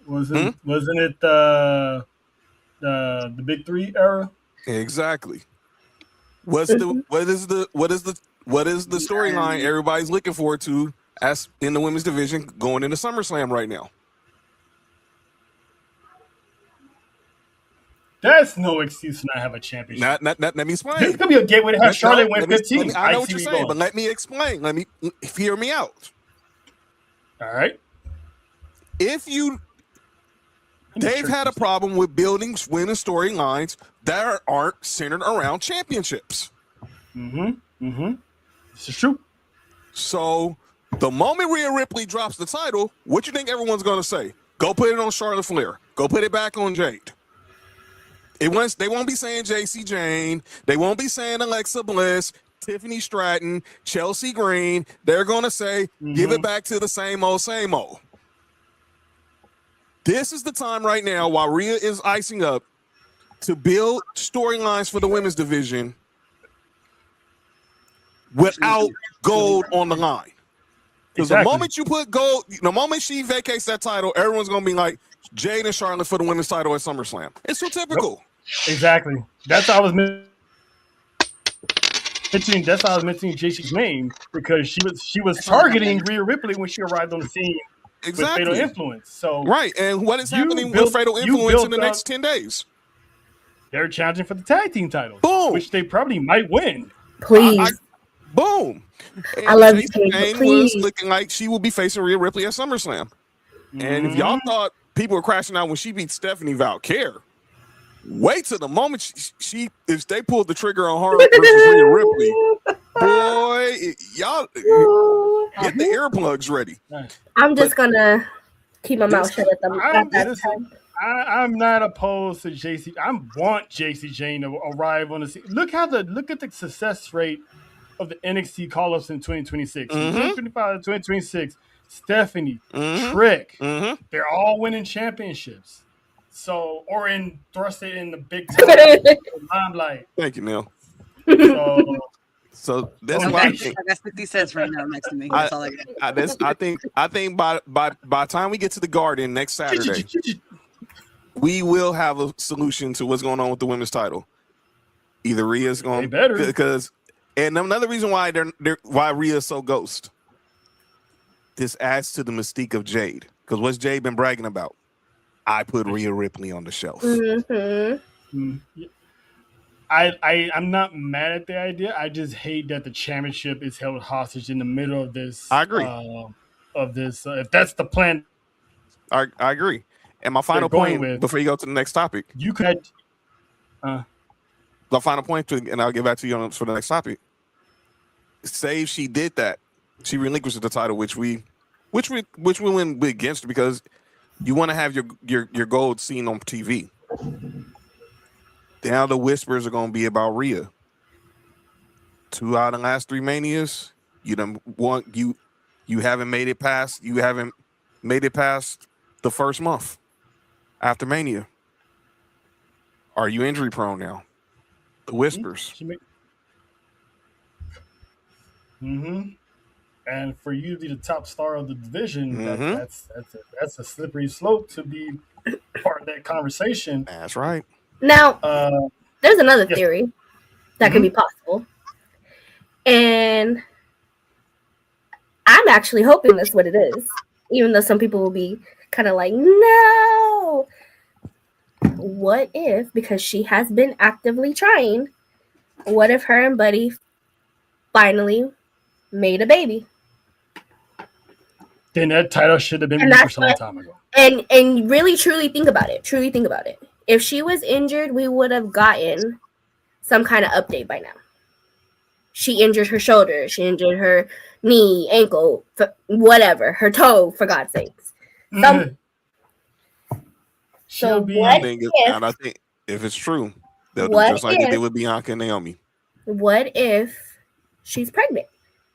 Wasn't it the Big Three era? Exactly. What is the storyline everybody's looking forward to as in the women's division going into SummerSlam right now? That's no excuse to not have a championship. Let me explain. This could be a gateway to have Charlotte win 15. I know what you're saying, but let me explain. Let me hear me out. All right. If you They've had a problem with building women's storylines that aren't centered around championships. This is true. So the moment Rhea Ripley drops the title, what you think everyone's going to say? Go put it on Charlotte Flair. Go put it back on Jade. They won't be saying JC Jane. They won't be saying Alexa Bliss, Tiffany Stratton, Chelsea Green. They're going to say, give it back to the same old, same old. This is the time right now while Rhea is icing up to build storylines for the women's division without gold on the line. Because the moment you put gold, the moment she vacates that title, everyone's going to be like, Jade and Charlotte for the women's title at SummerSlam. It's so typical. Yep. Exactly. That's how I was mentioning. That's how I was mentioning JC's name, because she was targeting Rhea Ripley when she arrived on the scene. Exactly. With Fatal Influence. So right, and what is happening with Fatal Influence in the next 10 days? They're challenging for the tag team titles, boom, which they probably might win. Please, boom. And I love you, Jane was looking like she will be facing Rhea Ripley at SummerSlam. And if y'all thought people were crashing out when she beat Stephanie Valkyrie, wait till the moment she if they pulled the trigger on her versus Rhea Ripley, boy, y'all get the earplugs ready. I'm just gonna keep my mouth shut at that time. I'm not opposed to JC. I want JC Jane to arrive on the scene. Look at the success rate of the NXT call-ups in 2026. 2025 to 2026, Stephanie, Trick, they're all winning championships. So, or thrusted in the big time limelight. Thank you, Neil. So that's why I got 50 cents right now next to me. That's all I got. I think by the time we get to the Garden next Saturday, we will have a solution to what's going on with the women's title. Either Rhea's going because, and another reason why why Rhea's so ghost. This adds to the mystique of Jade, because what's Jade been bragging about? I put Rhea Ripley on the shelf. I'm not mad at the idea. I just hate that the championship is held hostage in the middle of this. I agree. If that's the plan, I agree. And my final point before you go to the next topic, you could. The final point, and I'll get back to you for the next topic. Say if she did that, she relinquished the title, which we went against, because you want to have your gold seen on TV. Now the whispers are going to be about Rhea. 2 out of the last 3 Manias, you haven't made it past the first month after Mania. Are you injury prone now? The whispers. And for you to be the top star of the division, that's a slippery slope to be part of that conversation. That's right. Now, there's another theory that could be possible. And I'm actually hoping that's what it is, even though some people will be kind of like, no. What if, because she has been actively trying, what if her and Buddy finally made a baby? Then that title should have been relinquished a long time ago. And really, truly think about it. If she was injured, we would have gotten some kind of update by now. She injured her shoulder. She injured her knee, ankle, whatever. Her toe, for God's sakes. So what and I think if it's true, they'll do just like they did with Bianca and Naomi. What if she's pregnant?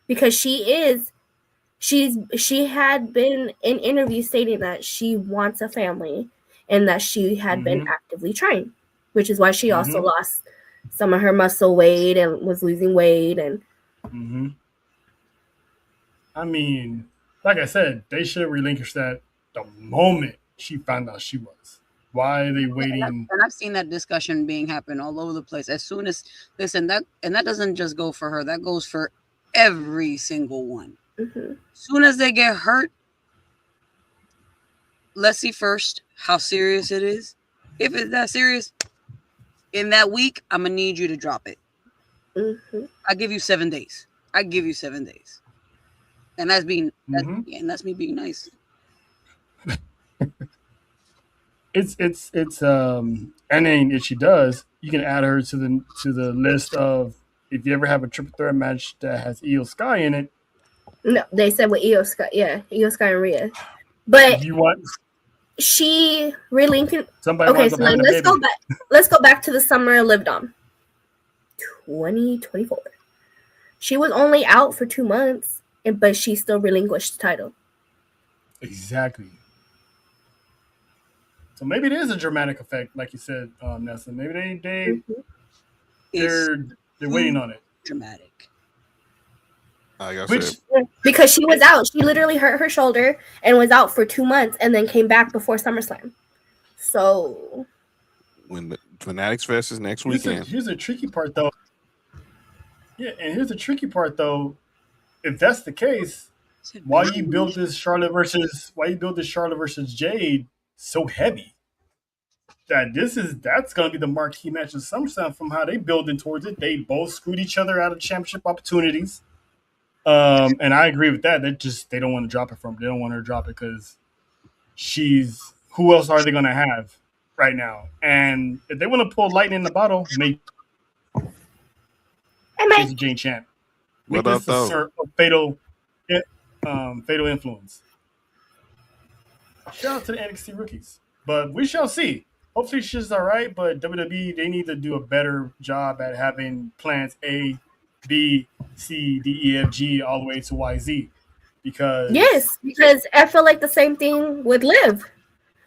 Because she had been in interviews stating that she wants a family and that she had been actively trying, which is why she also lost some of her muscle weight and was losing weight. And I mean, like I said, they should have relinquished that the moment she found out she was. Why are they waiting? And I've seen that discussion being happen all over the place. As soon as that doesn't just go for her, that goes for every single one. Soon as they get hurt, let's see first how serious it is. If it's that serious, in that week, I'm gonna need you to drop it. I give you 7 days. And that's me being nice. and then if she does, you can add her to the list of if you ever have a triple threat match that has Io Sky in it. No, they said with Io Sky, Io Sky and Rhea, but If you want she relinquished. somebody Okay, winds so up having a let's baby. go back. Let's go back to the summer lived on 2024. She was only out for 2 months, but she still relinquished the title. Exactly. So maybe it is a dramatic effect, like you said, Nessa. Maybe they're waiting on it. Dramatic. Like I Which said, Because she was out. She literally hurt her shoulder and was out for 2 months and then came back before SummerSlam. So when the Fanatics Fest is next weekend. here's the tricky part, though. Yeah, and here's the tricky part, though. If that's the case, why you build this Charlotte versus Jade so heavy? That's gonna be the marquee match of SummerSlam from how they building towards it. They both screwed each other out of championship opportunities. And I agree with that. They don't want to drop it from. They don't want her to drop it because she's who else are they gonna have right now? And if they want to pull lightning in the bottle, make Casey Jane champ. Make What up, this though? a fatal influence. Shout out to the NXT rookies, but we shall see. Hopefully she's all right, but WWE, they need to do a better job at having plans A, B, C, D, E, F, G, all the way to Y, Z. Because I feel like the same thing with Liv.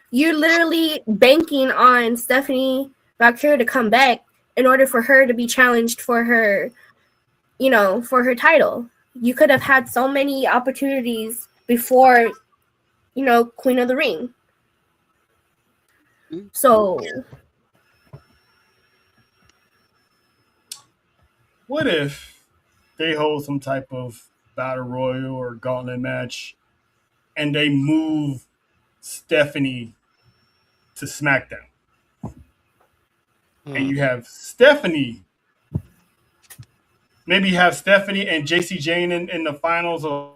You're literally banking on Stephanie Valkyrie to come back in order for her to be challenged for her, for her title. You could have had so many opportunities before, Queen of the Ring. So what if they hold some type of battle royal or gauntlet match and they move Stephanie to SmackDown? And you have Stephanie. Maybe you have Stephanie and JC Jane in the finals or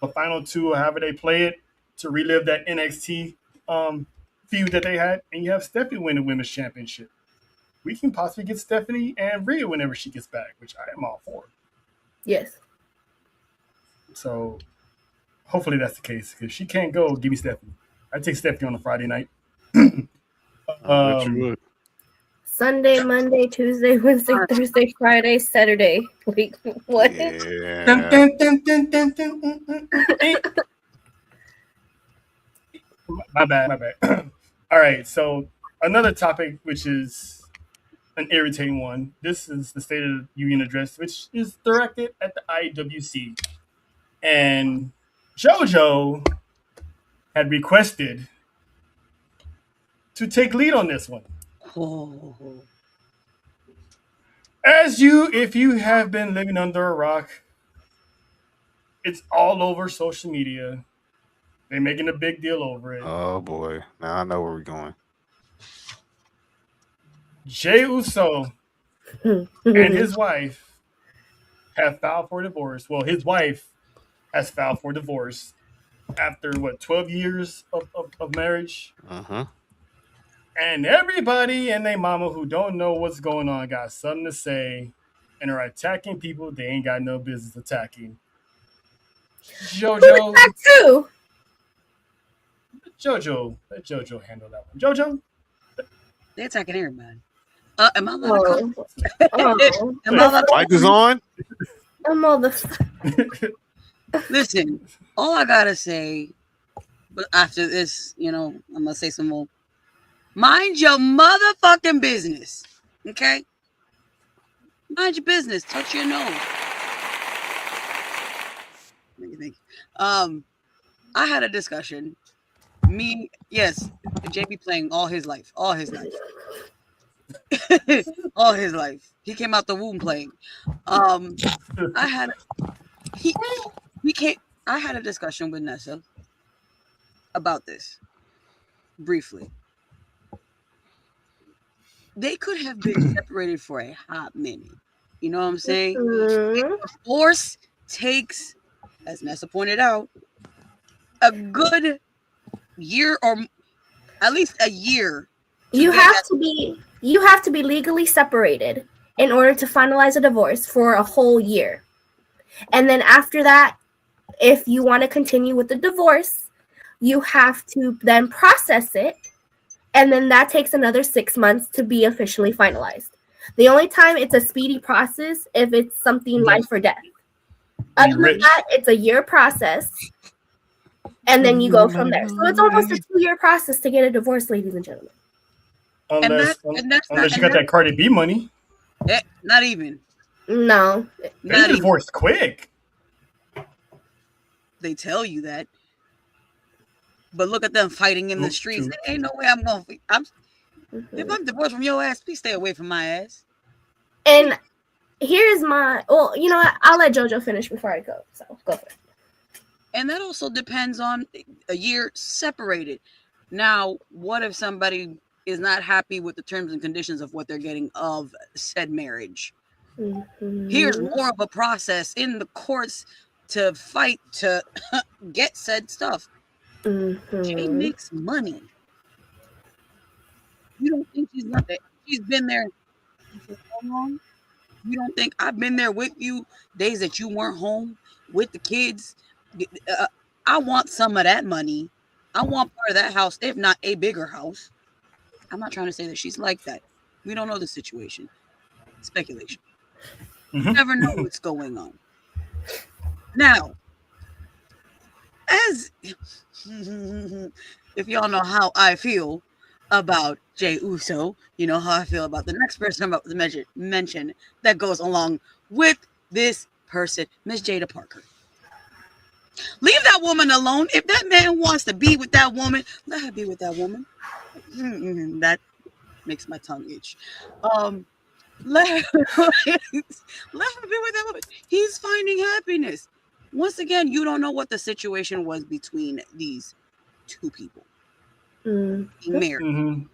the final two, or however they play it, to relive that NXT feud that they had. And you have Stephanie win the women's championship. We can possibly get Stephanie and Rhea whenever she gets back, which I am all for. yes. So hopefully that's the case. Because if she can't go, give me Stephanie. I take Stephanie on a Friday night. I bet you would. Sunday, Monday, Tuesday, Wednesday, Thursday, Friday, Saturday. Wait, what? Yeah. My bad. All right, so another topic, which is an irritating one. This is the State of the Union address, which is directed at the IWC. And JoJo had requested to take lead on this one. Oh. If you have been living under a rock, it's all over social media. They're making a big deal over it. Oh boy. Now I know where we're going. Jey Uso and his wife have filed for divorce. Well, his wife has filed for divorce after 12 years of marriage. Uh-huh. And everybody and their mama who don't know what's going on got something to say and are attacking people they ain't got no business attacking. JoJo. That too. Let JoJo handle that one. JoJo? They're attacking everybody. Am I allowed to Oh. Am I allowed to Mic is on. I'm all the. Listen, all I gotta say, but after this, I'm gonna say some more. Mind your motherfucking business, okay? Mind your business. Touch your nose. Thank you. I had a discussion. JB playing all his life. All his life. He came out the womb playing. I had a discussion with Nessa about this briefly. They could have been separated for a hot minute. You know what I'm saying? Divorce takes, as Nessa pointed out, a good year or at least a year. You have to be legally separated in order to finalize a divorce for a whole year. And then after that, if you want to continue with the divorce, you have to then process it, and then that takes another 6 months to be officially finalized. The only time it's a speedy process if it's something life or death. Other than that, it's a year process, and then you go from there. So it's almost a 2-year process to get a divorce, ladies and gentlemen. Unless you got that Cardi B money. Not even. No. They divorced quick. They tell you that. But look at them fighting in the streets. There ain't no way I'm going to... If I'm divorced from your ass, please stay away from my ass. And here's my... Well, you know what? I'll let JoJo finish before I go. So, go for it. And that also depends on a year separated. Now, what if somebody is not happy with the terms and conditions of what they're getting of said marriage? Mm-hmm. Here's more of a process in the courts to fight to get said stuff. Mm-hmm. She makes money. You don't think she's not there? She's been there for so long. You don't think I've been there with you days that you weren't home with the kids? I want some of that money. I want part of that house, if not a bigger house. I'm not trying to say that she's like that. We don't know the situation. Speculation. You never know what's going on. Now, as if y'all know how I feel about Jey Uso, you know how I feel about the next person I'm about to mention that goes along with this person, Miss Jada Parker. Leave that woman alone. If that man wants to be with that woman, let her be with that woman. That makes my tongue itch. Let her be with that woman. He's finding happiness. Once again, you don't know what the situation was between these two people. Being married.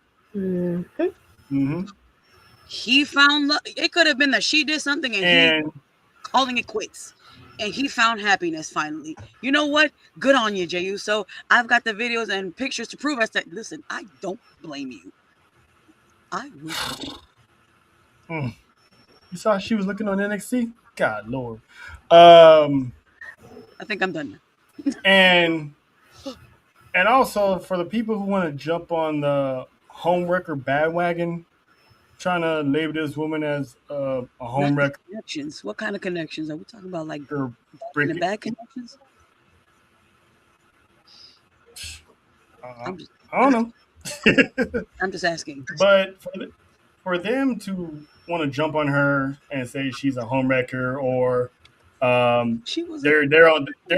He found love. It could have been that she did something and he calling it quits. And he found happiness finally. You know what? Good on you, Jey Uso. I've got the videos and pictures to prove us that, listen, I don't blame you. I will. You saw she was looking on NXT? God, Lord. I think I'm done now. and also, for the people who want to jump on the homewrecker bandwagon, trying to label this woman as a homewrecker. Connections. What kind of connections are we talking about? Like breaking bad connections? I don't know. I'm just asking. But for them to want to jump on her and say she's a homewrecker, or they're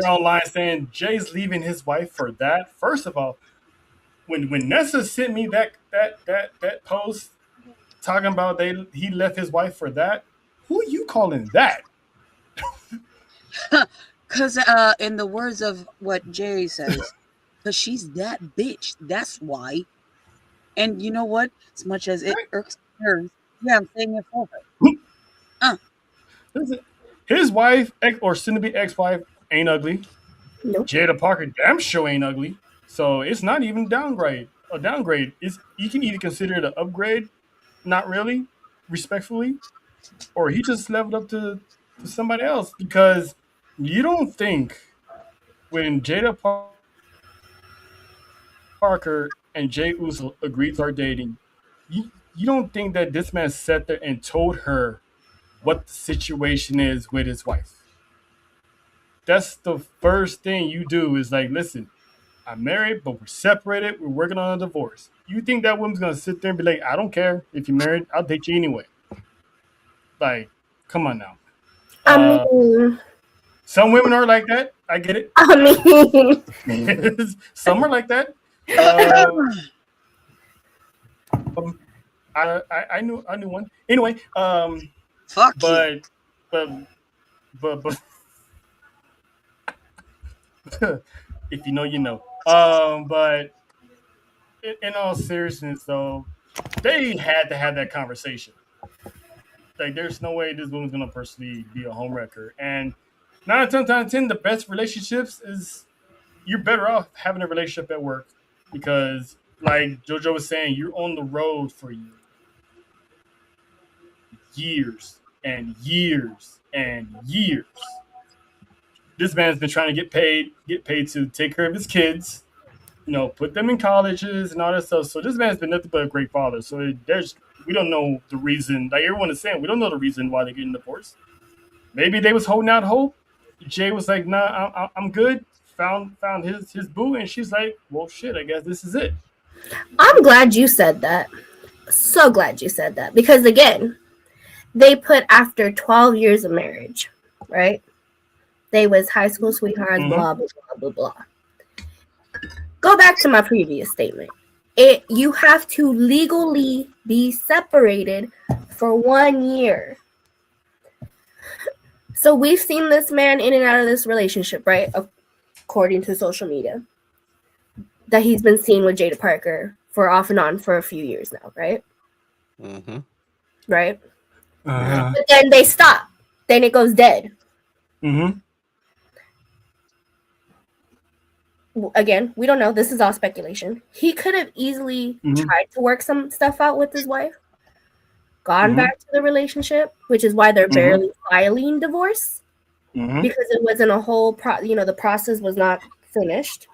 online saying Jay's leaving his wife for that. First of all, when Nessa sent me that post talking about he left his wife for that, who are you calling that? Because in the words of what Jerry says, because she's that bitch. That's why. And you know what? As much as it irks her, yeah, I'm saying it for her. His wife, or soon-to-be ex-wife, ain't ugly. Nope. Jada Parker damn sure ain't ugly. So it's not even a downgrade. You can either consider it an upgrade, not really, respectfully, or he just leveled up to somebody else. Because you don't think when Jada Parker and Jey Uso agreed to start dating, you don't think that this man sat there and told her what the situation is with his wife? That's the first thing you do is like, listen, I'm married, but we're separated. We're working on a divorce. You think that woman's going to sit there and be like, I don't care if you're married. I'll date you anyway. Like, come on now. I mean, some women are like that. I get it. I mean, some are like that. I knew one. Anyway, fuck but if you know, you know. But in all seriousness, though, they had to have that conversation. Like, there's no way this woman's gonna personally be a homewrecker. And 9 times out of 10, the best relationships is you're better off having a relationship at work, because like JoJo was saying, you're on the road for years and years and years. This man's been trying to get paid to take care of his kids, put them in colleges and all that stuff. So this man's been nothing but a great father. So we don't know the reason. Like everyone is saying, we don't know the reason why they're getting divorced. Maybe they was holding out hope. Jay was like, "Nah, I'm good." Found his boo, and she's like, "Well, shit, I guess this is it." I'm glad you said that. So glad you said that, because again, they put after 12 years of marriage, right? They was high school sweethearts, blah blah blah blah blah. Go back to my previous statement. You have to legally be separated for 1 year. So we've seen this man in and out of this relationship, right? According to social media, that he's been seen with Jada Parker for off and on for a few years now, right? Mm-hmm. Right? But then they stop. Then it goes dead. Mm-hmm. Again, we don't know. This is all speculation. He could have easily tried to work some stuff out with his wife, gone back to the relationship, which is why they're barely filing divorce, because it wasn't a whole the process was not finished.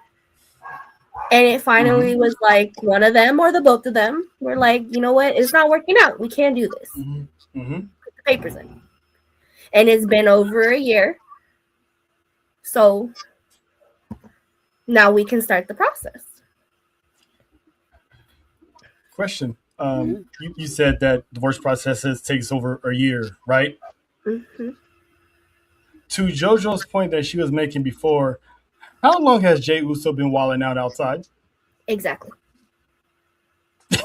And it finally was like one of them or the both of them were like, you know what? It's not working out. We can't do this. Put the papers in. And it's been over a year. So now we can start the process. Question. You said that divorce processes takes over a year, right? Mm-hmm. To JoJo's point that she was making before, how long has Jey Uso been wilding out outside? Exactly.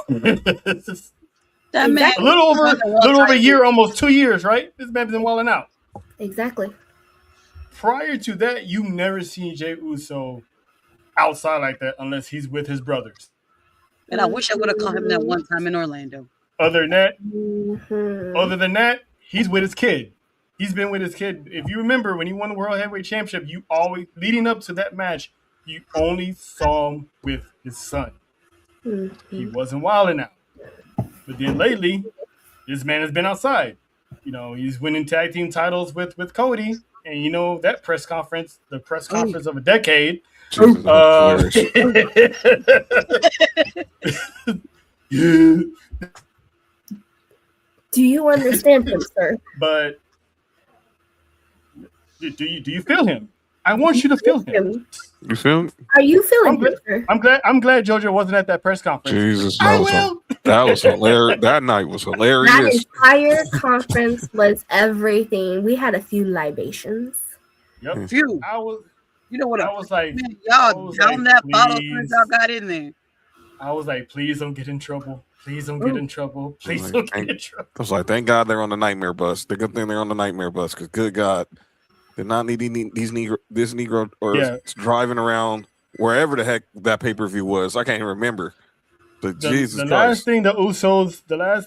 That man, a little over a year, almost 2 years, right? This man's been wilding out. Exactly. Prior to that, you never seen Jey Uso outside like that unless he's with his brothers. And I wish I would have caught him that one time in Orlando. Other than that, he's with his kid. He's been with his kid. If you remember, when he won the World Heavyweight Championship, you always, leading up to that match, you only saw him with his son. He wasn't wilding out. But then lately, this man has been outside. He's winning tag team titles with Cody. And that press conference, the press conference of a decade. Do you understand him, sir? But do you feel him? I want you to feel him. You feel me? Are you feeling him, sir? I'm glad JoJo wasn't at that press conference. Jesus, that was hilarious. That night was hilarious. That entire conference was everything. We had a few libations. Yep. Few. You know what? I was like, man, y'all down that bottle since y'all got in there. I was like, please don't get in trouble. Please don't get in trouble. Please don't get in trouble. I was like, thank God they're on the nightmare bus. The good thing they're on the nightmare bus, because good God, they're not needing this Negro or driving around wherever the heck that pay-per-view was. I can't even remember. But Jesus Christ. The last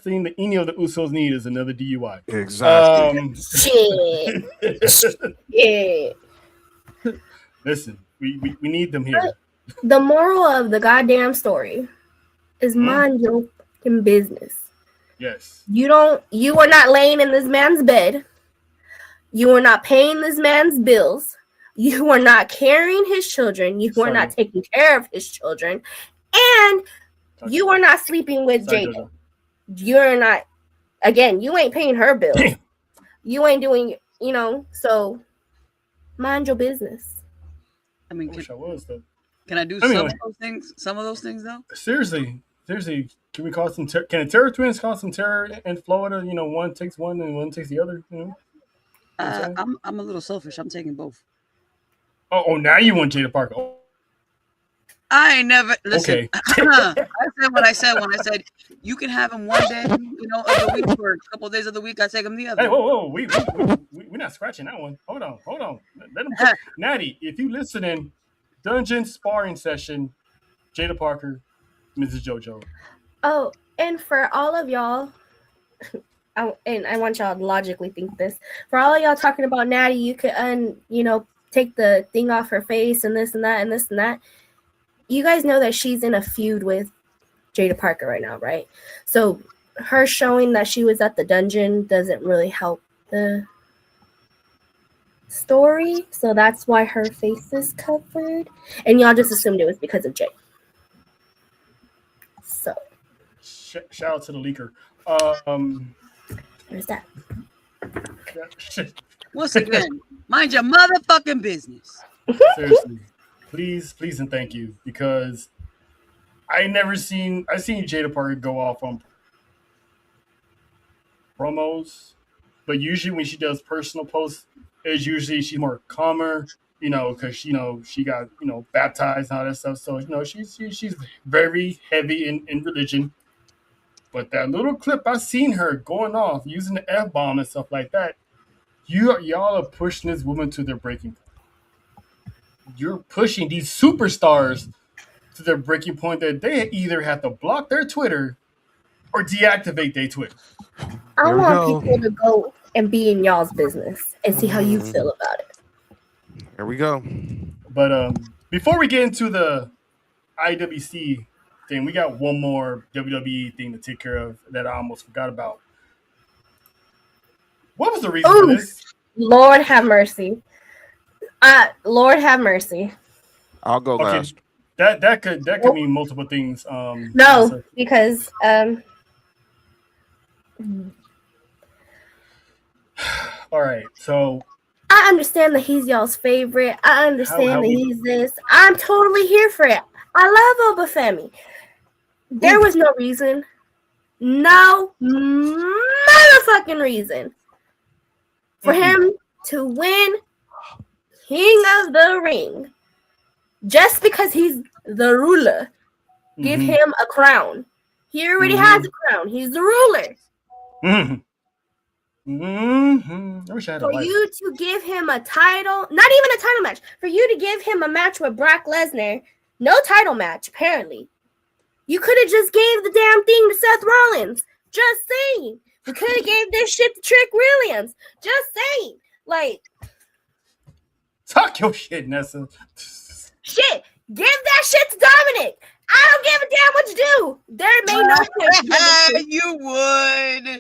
thing the any of the Usos need is another DUI. Exactly. Shit. Listen, we need them here. The moral of the goddamn story is mind your fucking business. Yes. You are not laying in this man's bed. You are not paying this man's bills. You are not carrying his children. You are not taking care of his children. And you are not sleeping with Jada. You're not, again, you ain't paying her bills. Damn. You ain't doing, so mind your business. I mean, I wish I was, though. Can I do some of those things? Some of those things, though. Seriously, can we cause some? Can the Terror Twins cause some terror in Florida? One takes one and one takes the other. I'm a little selfish. I'm taking both. Oh, now you want Jada Parker? Oh. I ain't never listen. Okay. I said what I said when I said you can have him one day, of the week, or a couple of days of the week. I take him the other. Hey, whoa! We're not scratching that one. Hold on. Let him. Natty, if you listening, dungeon sparring session, Jada Parker, Mrs. JoJo. Oh, and for all of y'all, and I want y'all to logically think this. For all of y'all talking about Natty, you could take the thing off her face and this and that and this and that. You guys know that she's in a feud with Jada Parker right now, right? So her showing that she was at the dungeon doesn't really help the story. So that's why her face is covered. And y'all just assumed it was because of Jay. So Shout out to the leaker. there's that. Once again, mind your motherfucking business. Seriously, please and thank you, because I've seen Jada Parker go off on promos, but usually when she does personal posts, it's usually she's more calmer, because she got baptized and all that stuff. So she's very heavy in religion. But that little clip I seen her going off using the F-bomb and stuff like that, y'all are pushing this woman to their breaking point. You're pushing these superstars to their breaking point that they either have to block their Twitter or deactivate their Twitter. I want people to go and be in y'all's business and see how you feel about it. Here we go. But before we get into the IWC thing, we got one more WWE thing to take care of that I almost forgot about. What was the reason for this? Lord have mercy. Lord have mercy. I'll go last. That could mean multiple things. No, because all right, so I understand that he's y'all's favorite. I understand that he's this. I'm totally here for it. I love Obafemi. There was no reason. No motherfucking reason for him to win King of the Ring. Just because he's the ruler. Give him a crown. He already has a crown. He's the ruler. I wish I had for you to give him a title, not even a title match, for you to give him a match with Brock Lesnar, no title match, apparently. You could have just gave the damn thing to Seth Rollins. Just saying. We could have gave this shit to Trick Williams. Just saying. Like, talk your shit, Nessa. Shit. Give that shit to Dominic. I don't give a damn what you do. There may no you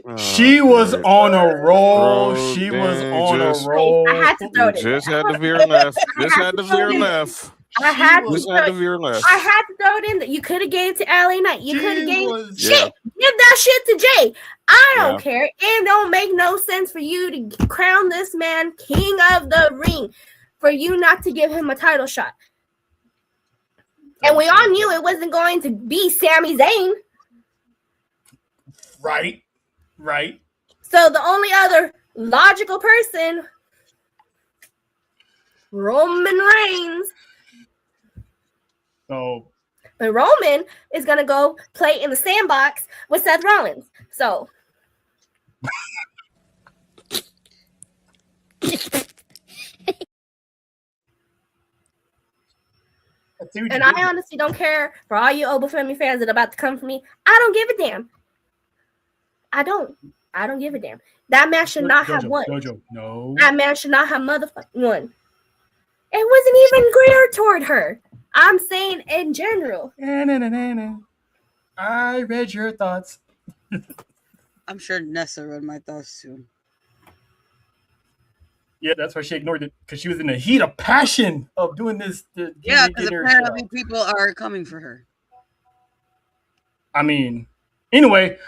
would. She was on a roll. She was on a roll. I had to throw it. Just had to veer left. Just had to veer left. I had to veer left. I had to throw it in there. You could have gave it to LA Knight. You could have gave shit. Give that shit to Jay. I don't care. It don't make no sense for you to crown this man King of the Ring, for you not to give him a title shot. And we all knew it wasn't going to be Sami Zayn. Right. So the only other logical person, Roman Reigns. So, but Roman is going to go play in the sandbox with Seth Rollins. So. And I honestly don't care for all you Obafemi fans that are about to come for me. I don't give a damn. I don't give a damn. That man should not have won. No. That man should not have motherfucking won. It wasn't even geared toward her. I'm saying in general. I read your thoughts. I'm sure Nessa read my thoughts too. Yeah, that's why she ignored it, because she was in the heat of passion of doing this. Yeah, because apparently people are coming for her. I mean, anyway,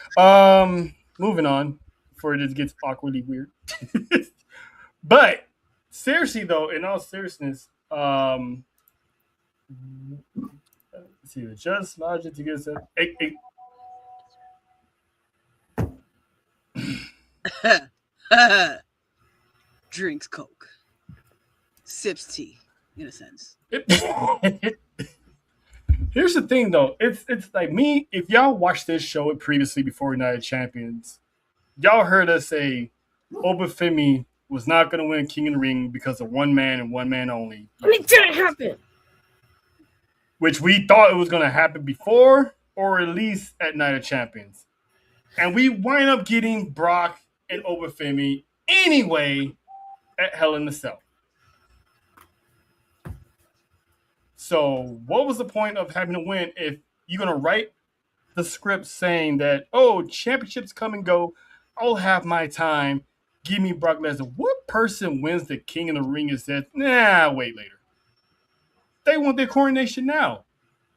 moving on before it just gets awkwardly weird. But seriously, though, in all seriousness, let's see, just logic to get Drinks Coke, sips tea, in a sense. Here's the thing, though. It's like me. If y'all watched this show previously before United Champions, y'all heard us say Obafemi was not going to win King of the Ring because of one man and one man only. And it didn't happen. Which we thought it was going to happen before, or at least at Night of Champions. And we wind up getting Brock and Obafemi anyway at Hell in the Cell. So what was the point of having to win if you're going to write the script saying that, oh, championships come and go. I'll have my time. Give me Brock Lesnar. What person wins the King in the Ring and says, nah, wait later? They want their coronation now.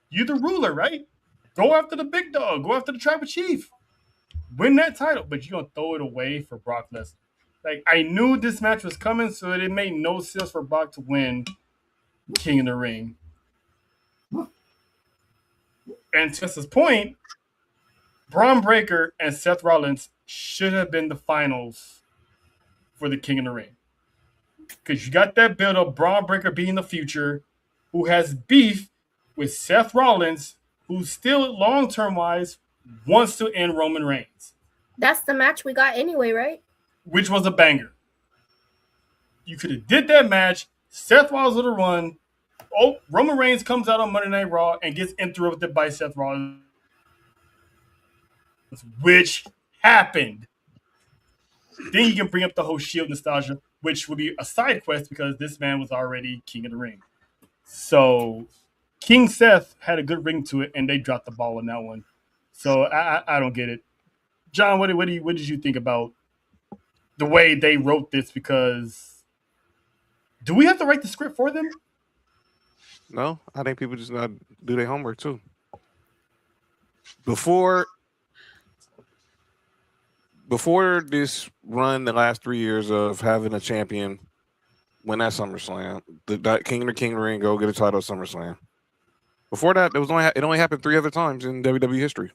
You're the ruler, right? Go after the big dog. Go after the tribal chief. Win that title, but you're going to throw it away for Brock Lesnar. Like, I knew this match was coming, so it made no sense for Brock to win King in the Ring. And to Tessa's point, Braun Breaker and Seth Rollins should have been the finals for the King in the Ring. Because you got that build of Braun Breaker being the future, who has beef with Seth Rollins, who still, long-term wise, wants to end Roman Reigns. That's the match we got anyway, right? Which was a banger. You could have did that match. Seth Rollins would have run. Oh, Roman Reigns comes out on Monday Night Raw and gets interrupted by Seth Rollins, which happened. Then you can bring up the whole Shield nostalgia, which would be a side quest because this man was already King of the Ring. So King Seth had a good ring to it, and they dropped the ball on that one. So I don't get it. John, what did you think about the way they wrote this? Because do we have to write the script for them? No, I think people just not do their homework too. Before this run, the last 3 years of having a champion win that SummerSlam, the King of the Ring, go get a title at SummerSlam. Before that, it only happened 3 other times in WWE history.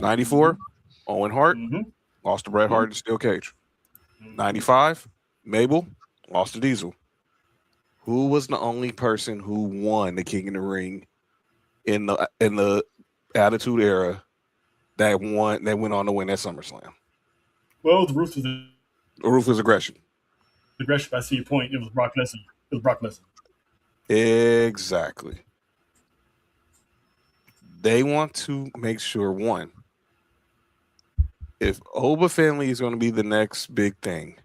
94, Owen Hart lost to Bret Hart in Steel Cage. 95, Mabel lost to Diesel. Who was the only person who won the King of the Ring in the Attitude Era that went on to win that SummerSlam? Well, the Ruthless Aggression. I see your point. It was Brock Lesnar. Exactly. They want to make sure, one, if Oba family is going to be the next big thing,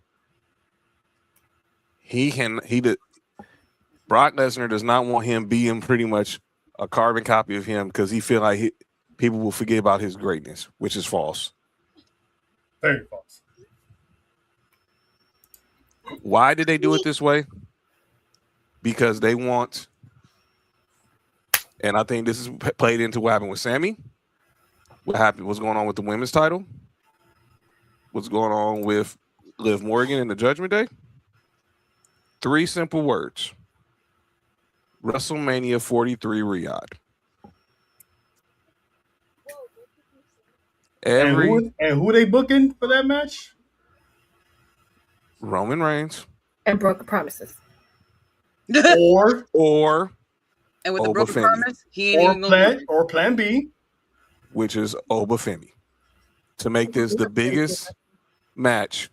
Brock Lesnar does not want him being pretty much a carbon copy of him because he feel like people will forget about his greatness, which is false. Very false. Why did they do it this way? Because they want, and I think this is played into what happened with Sammy, what's going on with the women's title, what's going on with Liv Morgan in the Judgment Day. 3 simple words. WrestleMania 43 Riyadh. And who they booking for that match? Roman Reigns. And broken promises. or and with the Oba broken Femi. promise, he ain't even gonna do it. Plan B, which is Oba Femi. To make this the biggest match,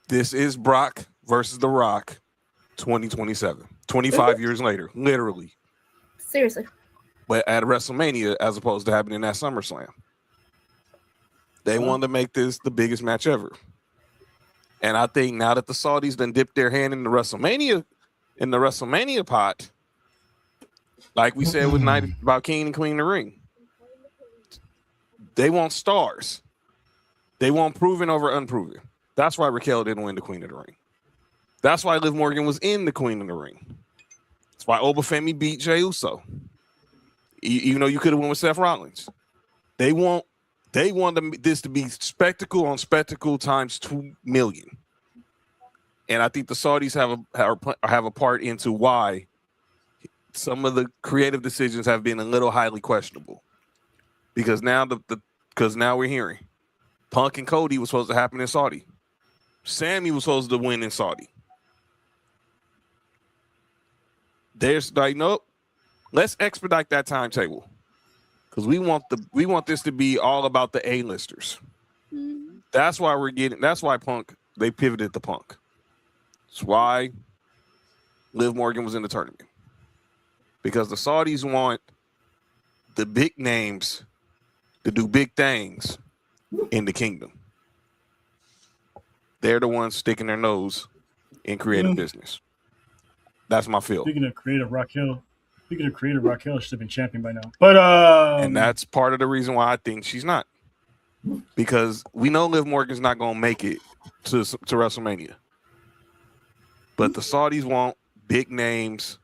this is Brock versus The Rock 2027. 25 years later, literally. Seriously. But at WrestleMania, as opposed to happening at SummerSlam. They wanted to make this the biggest match ever. And I think now that the Saudis done dipped their hand in the WrestleMania pot, like we said with night about King and Queen of the Ring, they want stars. They want proven over unproven. That's why Raquel didn't win the Queen of the Ring. That's why Liv Morgan was in the Queen of the Ring. That's why Oba Femi beat Jey Uso. Even though you could have won with Seth Rollins. They want this to be spectacle on spectacle times 2 million. And I think the Saudis have a part into why some of the creative decisions have been a little highly questionable. Because now now we're hearing Punk and Cody was supposed to happen in Saudi. Sammy was supposed to win in Saudi. There's like, nope, let's expedite that timetable. Because we want this to be all about the A-listers. That's why Punk, they pivoted to Punk. That's why Liv Morgan was in the tournament. Because the Saudis want the big names to do big things in the kingdom. They're the ones sticking their nose in creative business. That's my feel. Speaking of creative, Raquel, Speaking of creative, Raquel should have been champion by now. But and that's part of the reason why I think she's not. Because we know Liv Morgan's not going to make it to WrestleMania. But the Saudis want big names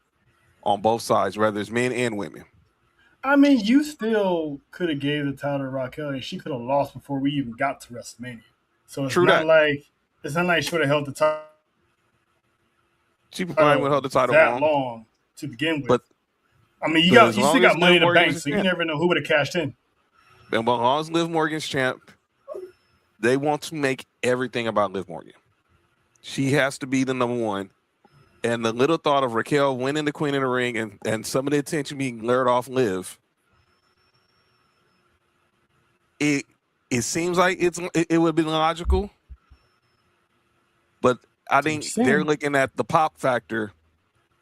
on both sides, whether it's men and women. I mean, you still could have gave the title to Raquel, and she could have lost before we even got to WrestleMania. So it's not like she would have held the title. She probably would have held the title that long to begin with. But I mean, you still got money in the bank, so you never know who would have cashed in. And as long as Liv Morgan's champ, they want to make everything about Liv Morgan. She has to be the number one. And the little thought of Raquel winning the Queen of the Ring and some of the attention being lured off Liv, it seems like it would be logical. But I think they're looking at the pop factor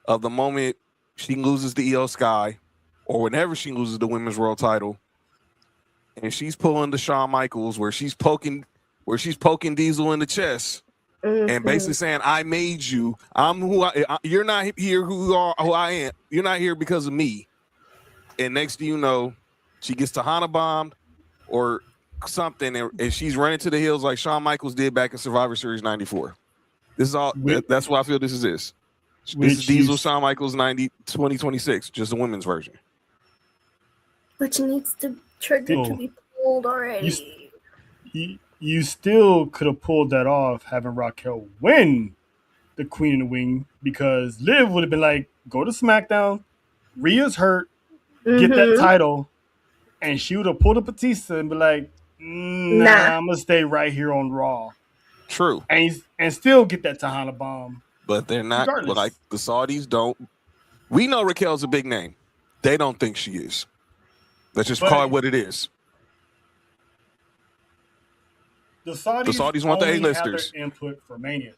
of the moment she loses the Io Sky, or whenever she loses the Women's World Title, and she's pulling the Shawn Michaels where she's poking Diesel in the chest. And basically saying, I made you. I'm who you're not here who I am. You're not here because of me. And next thing you know, she gets Tahana bombed or something, and she's running to the hills like Shawn Michaels did back in Survivor Series 94. This is all. That's why I feel this is this. This is Diesel Shawn Michaels 2026, just a women's version. But she needs to trigger to be pulled already. You still could have pulled that off having Raquel win the Queen of the Wing, because Liv would have been like, go to SmackDown, Rhea's hurt, get that title, and she would have pulled up Batista and be like, nah, I'm going to stay right here on Raw. True. And still get that Tahana bomb. But they're not, like the Saudis don't. We know Raquel's a big name. They don't think she is. Let's just call it what it is. The Saudis want the A-listers. Their input for Mania.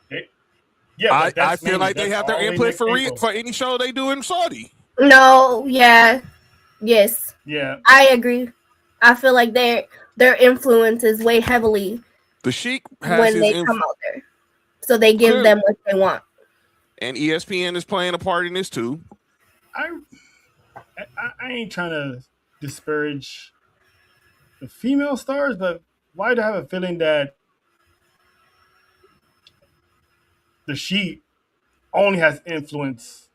I feel like they have their input for any show they do in Saudi. No, yes. Yeah. I agree. I feel like their influence is way heavily the Sheik has when they come out there. So they give them what they want. And ESPN is playing a part in this too. I ain't trying to disparage the female stars, but why do I have a feeling that the Sheik only has influence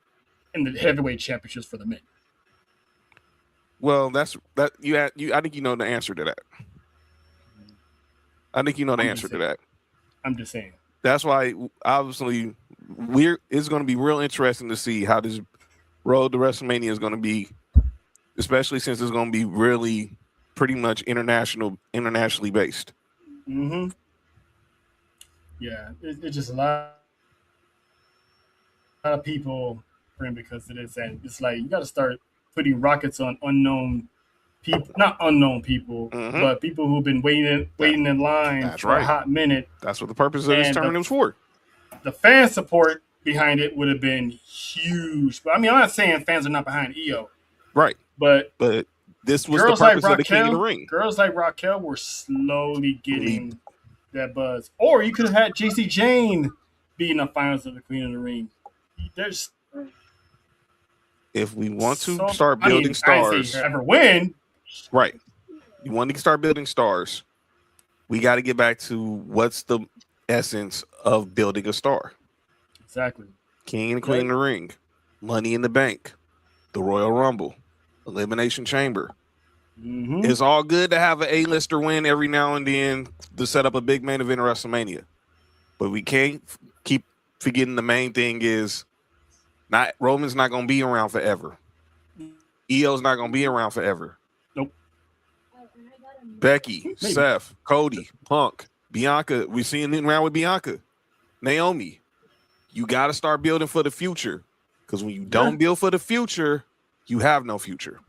in the heavyweight championships for the men? Well, that's that. I think you know the answer to that. I think you know the answer to that. I'm just saying. That's why, obviously, it's going to be real interesting to see how this road to WrestleMania is going to be, especially since it's going to be really pretty much internationally based. Mm-hmm. Yeah, it's just a lot of people because of this, and it's like you got to start putting rockets on unknown people, not unknown people, but people who've been waiting in line for a hot minute. That's what the purpose of this tournament was for. The fan support behind it would have been huge. But I mean, I'm not saying fans are not behind EO, right? But this was the purpose of the King of the Ring. Girls like Raquel were slowly getting that buzz. Or you could have had JC Jane be in the finals of the Queen of the Ring. If we want to start building stars, ever win, right? You want to start building stars. We got to get back to what's the essence of building a star. Exactly. King and Queen of the Ring, Money in the Bank, the Royal Rumble, Elimination Chamber. It's all good to have an A-lister win every now and then to set up a big main event of WrestleMania, but we can't keep forgetting the main thing is Roman's not going to be around forever. EO's not going to be around forever. Nope. Becky, Seth, Cody, Punk, Bianca. We've seen it around with Bianca, Naomi. You got to start building for the future, because when you don't build for the future, you have no future.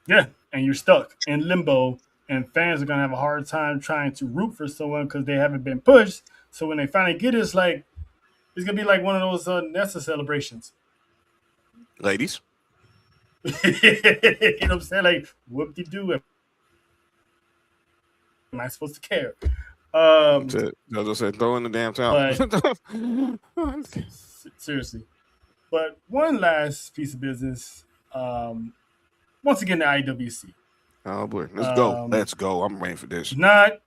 Yeah, and you're stuck in limbo, and fans are going to have a hard time trying to root for someone because they haven't been pushed. So when they finally get it, it's going to be like one of those Nessa celebrations. Ladies. You know what I'm saying? Like, whoop-de-doo. Am I supposed to care? I just said, throw in the damn towel. Seriously. But one last piece of business. Once again, the IWC. Oh boy, let's go. Let's go. I'm waiting for this. Not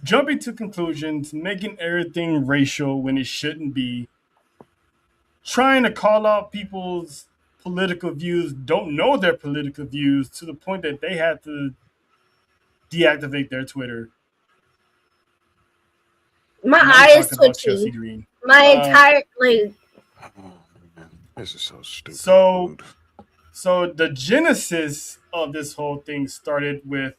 jumping to conclusions, making everything racial when it shouldn't be, trying to call out people's political views, don't know their political views to the point that they had to deactivate their Twitter. My And I'm eye is talking about Chelsea twitching. Green. My entire Oh, man. This is so stupid. So the genesis of this whole thing started with.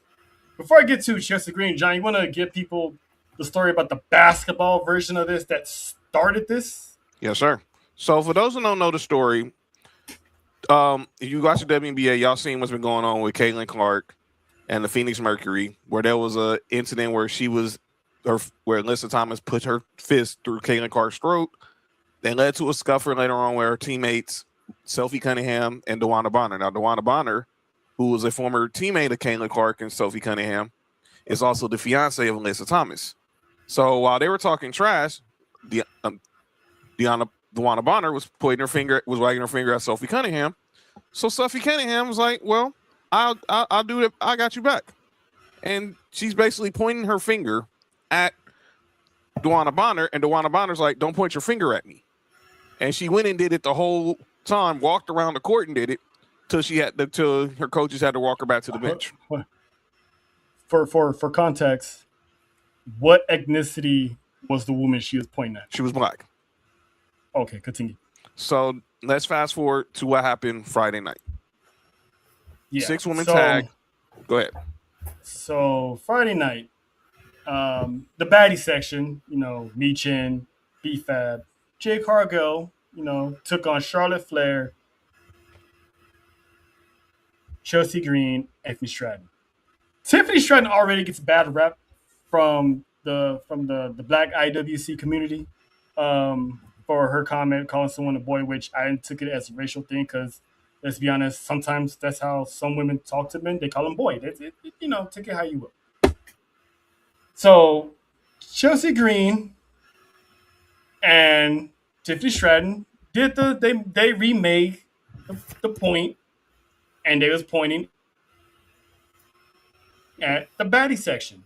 Before I get to Chelsea Green, John, you want to give people the story about the basketball version of this that started this? Yes, sir. So for those who don't know the story, if you watch the WNBA, y'all seen what's been going on with Caitlin Clark and the Phoenix Mercury, where there was a incident where where Alyssa Thomas put her fist through Caitlin Clark's throat, then led to a scuffle later on where her teammates Sophie Cunningham and DeWanna Bonner. Now, DeWanna Bonner, who was a former teammate of Caitlin Clark and Sophie Cunningham, is also the fiance of Alyssa Thomas. So while they were talking trash, DeWanna Bonner was wagging her finger at Sophie Cunningham. So Sophie Cunningham was like, "Well, I'll do it. I got you back." And she's basically pointing her finger at DeWanna Bonner, and DeWanna Bonner's like, "Don't point your finger at me." And she went and did it the whole time, walked around the court and did it till her coaches had to walk her back to the bench. For context, what ethnicity was the woman she was pointing at? She was black. Okay, continue. So let's fast forward to what happened Friday night. Yeah. 6-woman tag. Go ahead. So Friday night, the baddie section, Michin, B-Fab, Jay Cargill, took on Charlotte Flair, Chelsea Green, Tiffany Stratton. Tiffany Stratton already gets a bad rep from the Black IWC community for her comment calling someone a boy, which I took it as a racial thing because, let's be honest, sometimes that's how some women talk to men. They call them boy. That's it, take it how you will. So Chelsea Green and Tiffany Stratton they remade the point, and they was pointing at the baddie section.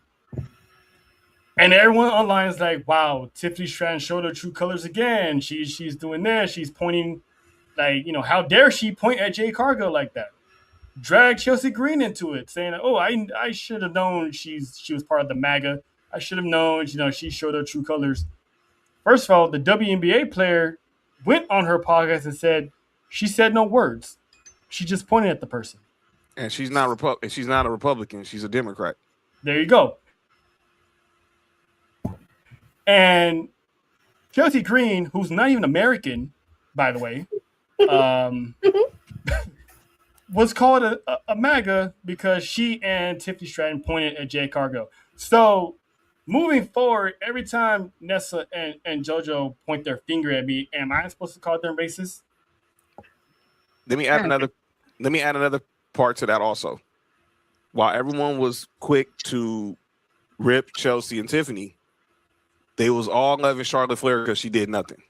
And everyone online is like, wow, Tiffany Stratton showed her true colors again. She's doing this. She's pointing, like, how dare she point at Jay Cargill like that? Drag Chelsea Green into it, saying, oh, I should have known she was part of the MAGA. I should have known, she showed her true colors. First of all, the WNBA player went on her podcast and said she said no words. She just pointed at the person. And she's not a Republican. She's a Democrat. There you go. And Chelsea Green, who's not even American, by the way, was called a MAGA because she and Tiffany Stratton pointed at Jay Cargill. So moving forward, every time Nessa and JoJo point their finger at me, am I supposed to call them racist? Let me add another part to that also. While everyone was quick to rip Chelsea and Tiffany, they was all loving Charlotte Flair because she did nothing.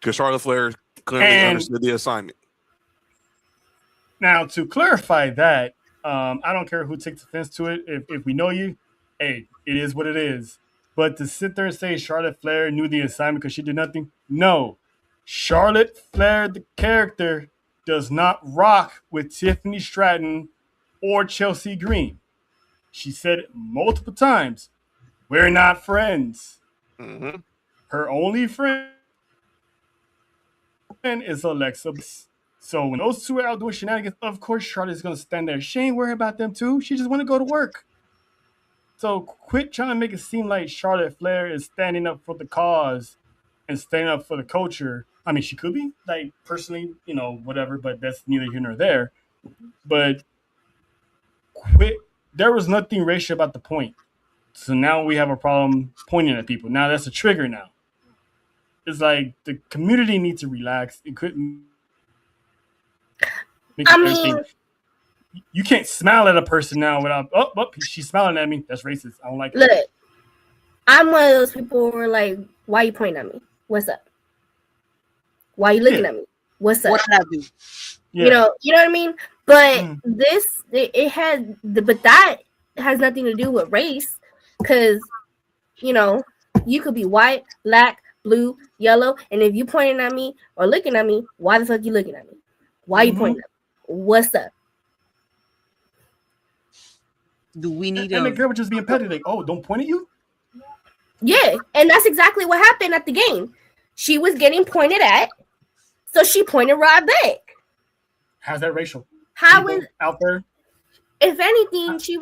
Because Charlotte Flair clearly understood the assignment. Now, to clarify that, I don't care who takes offense to it. If we know you, hey, it is what it is. But to sit there and say Charlotte Flair knew the assignment because she did nothing, no. Charlotte Flair, the character, does not rock with Tiffany Stratton or Chelsea Green. She said it multiple times. We're not friends. Mm-hmm. Her only friend is Alexa. So when those two are out doing shenanigans, of course Charlotte's going to stand there. She ain't worried about them too. She just want to go to work. So quit trying to make it seem like Charlotte Flair is standing up for the cause and standing up for the culture. I mean, she could be, like, personally, whatever, but that's neither here nor there. But quit. There was nothing racial about the point. So now we have a problem pointing at people. Now that's a trigger now. It's like the community needs to relax and quit making everything. You can't smile at a person now without, she's smiling at me. That's racist. I don't like it. Look, I'm one of those people who are like, why are you pointing at me? What's up? Why are you looking at me? What's up? What did I do? Yeah. You know what I mean? But but that has nothing to do with race, because you could be white, black, blue, yellow, and if you pointing at me or looking at me, why the fuck you looking at me? Why you pointing at me? What's up? Do we need And the girl was just being petty, like, oh, don't point at you? Yeah, and that's exactly what happened at the game. She was getting pointed at, so she pointed right back. How's that racial? How People was out there? If anything, she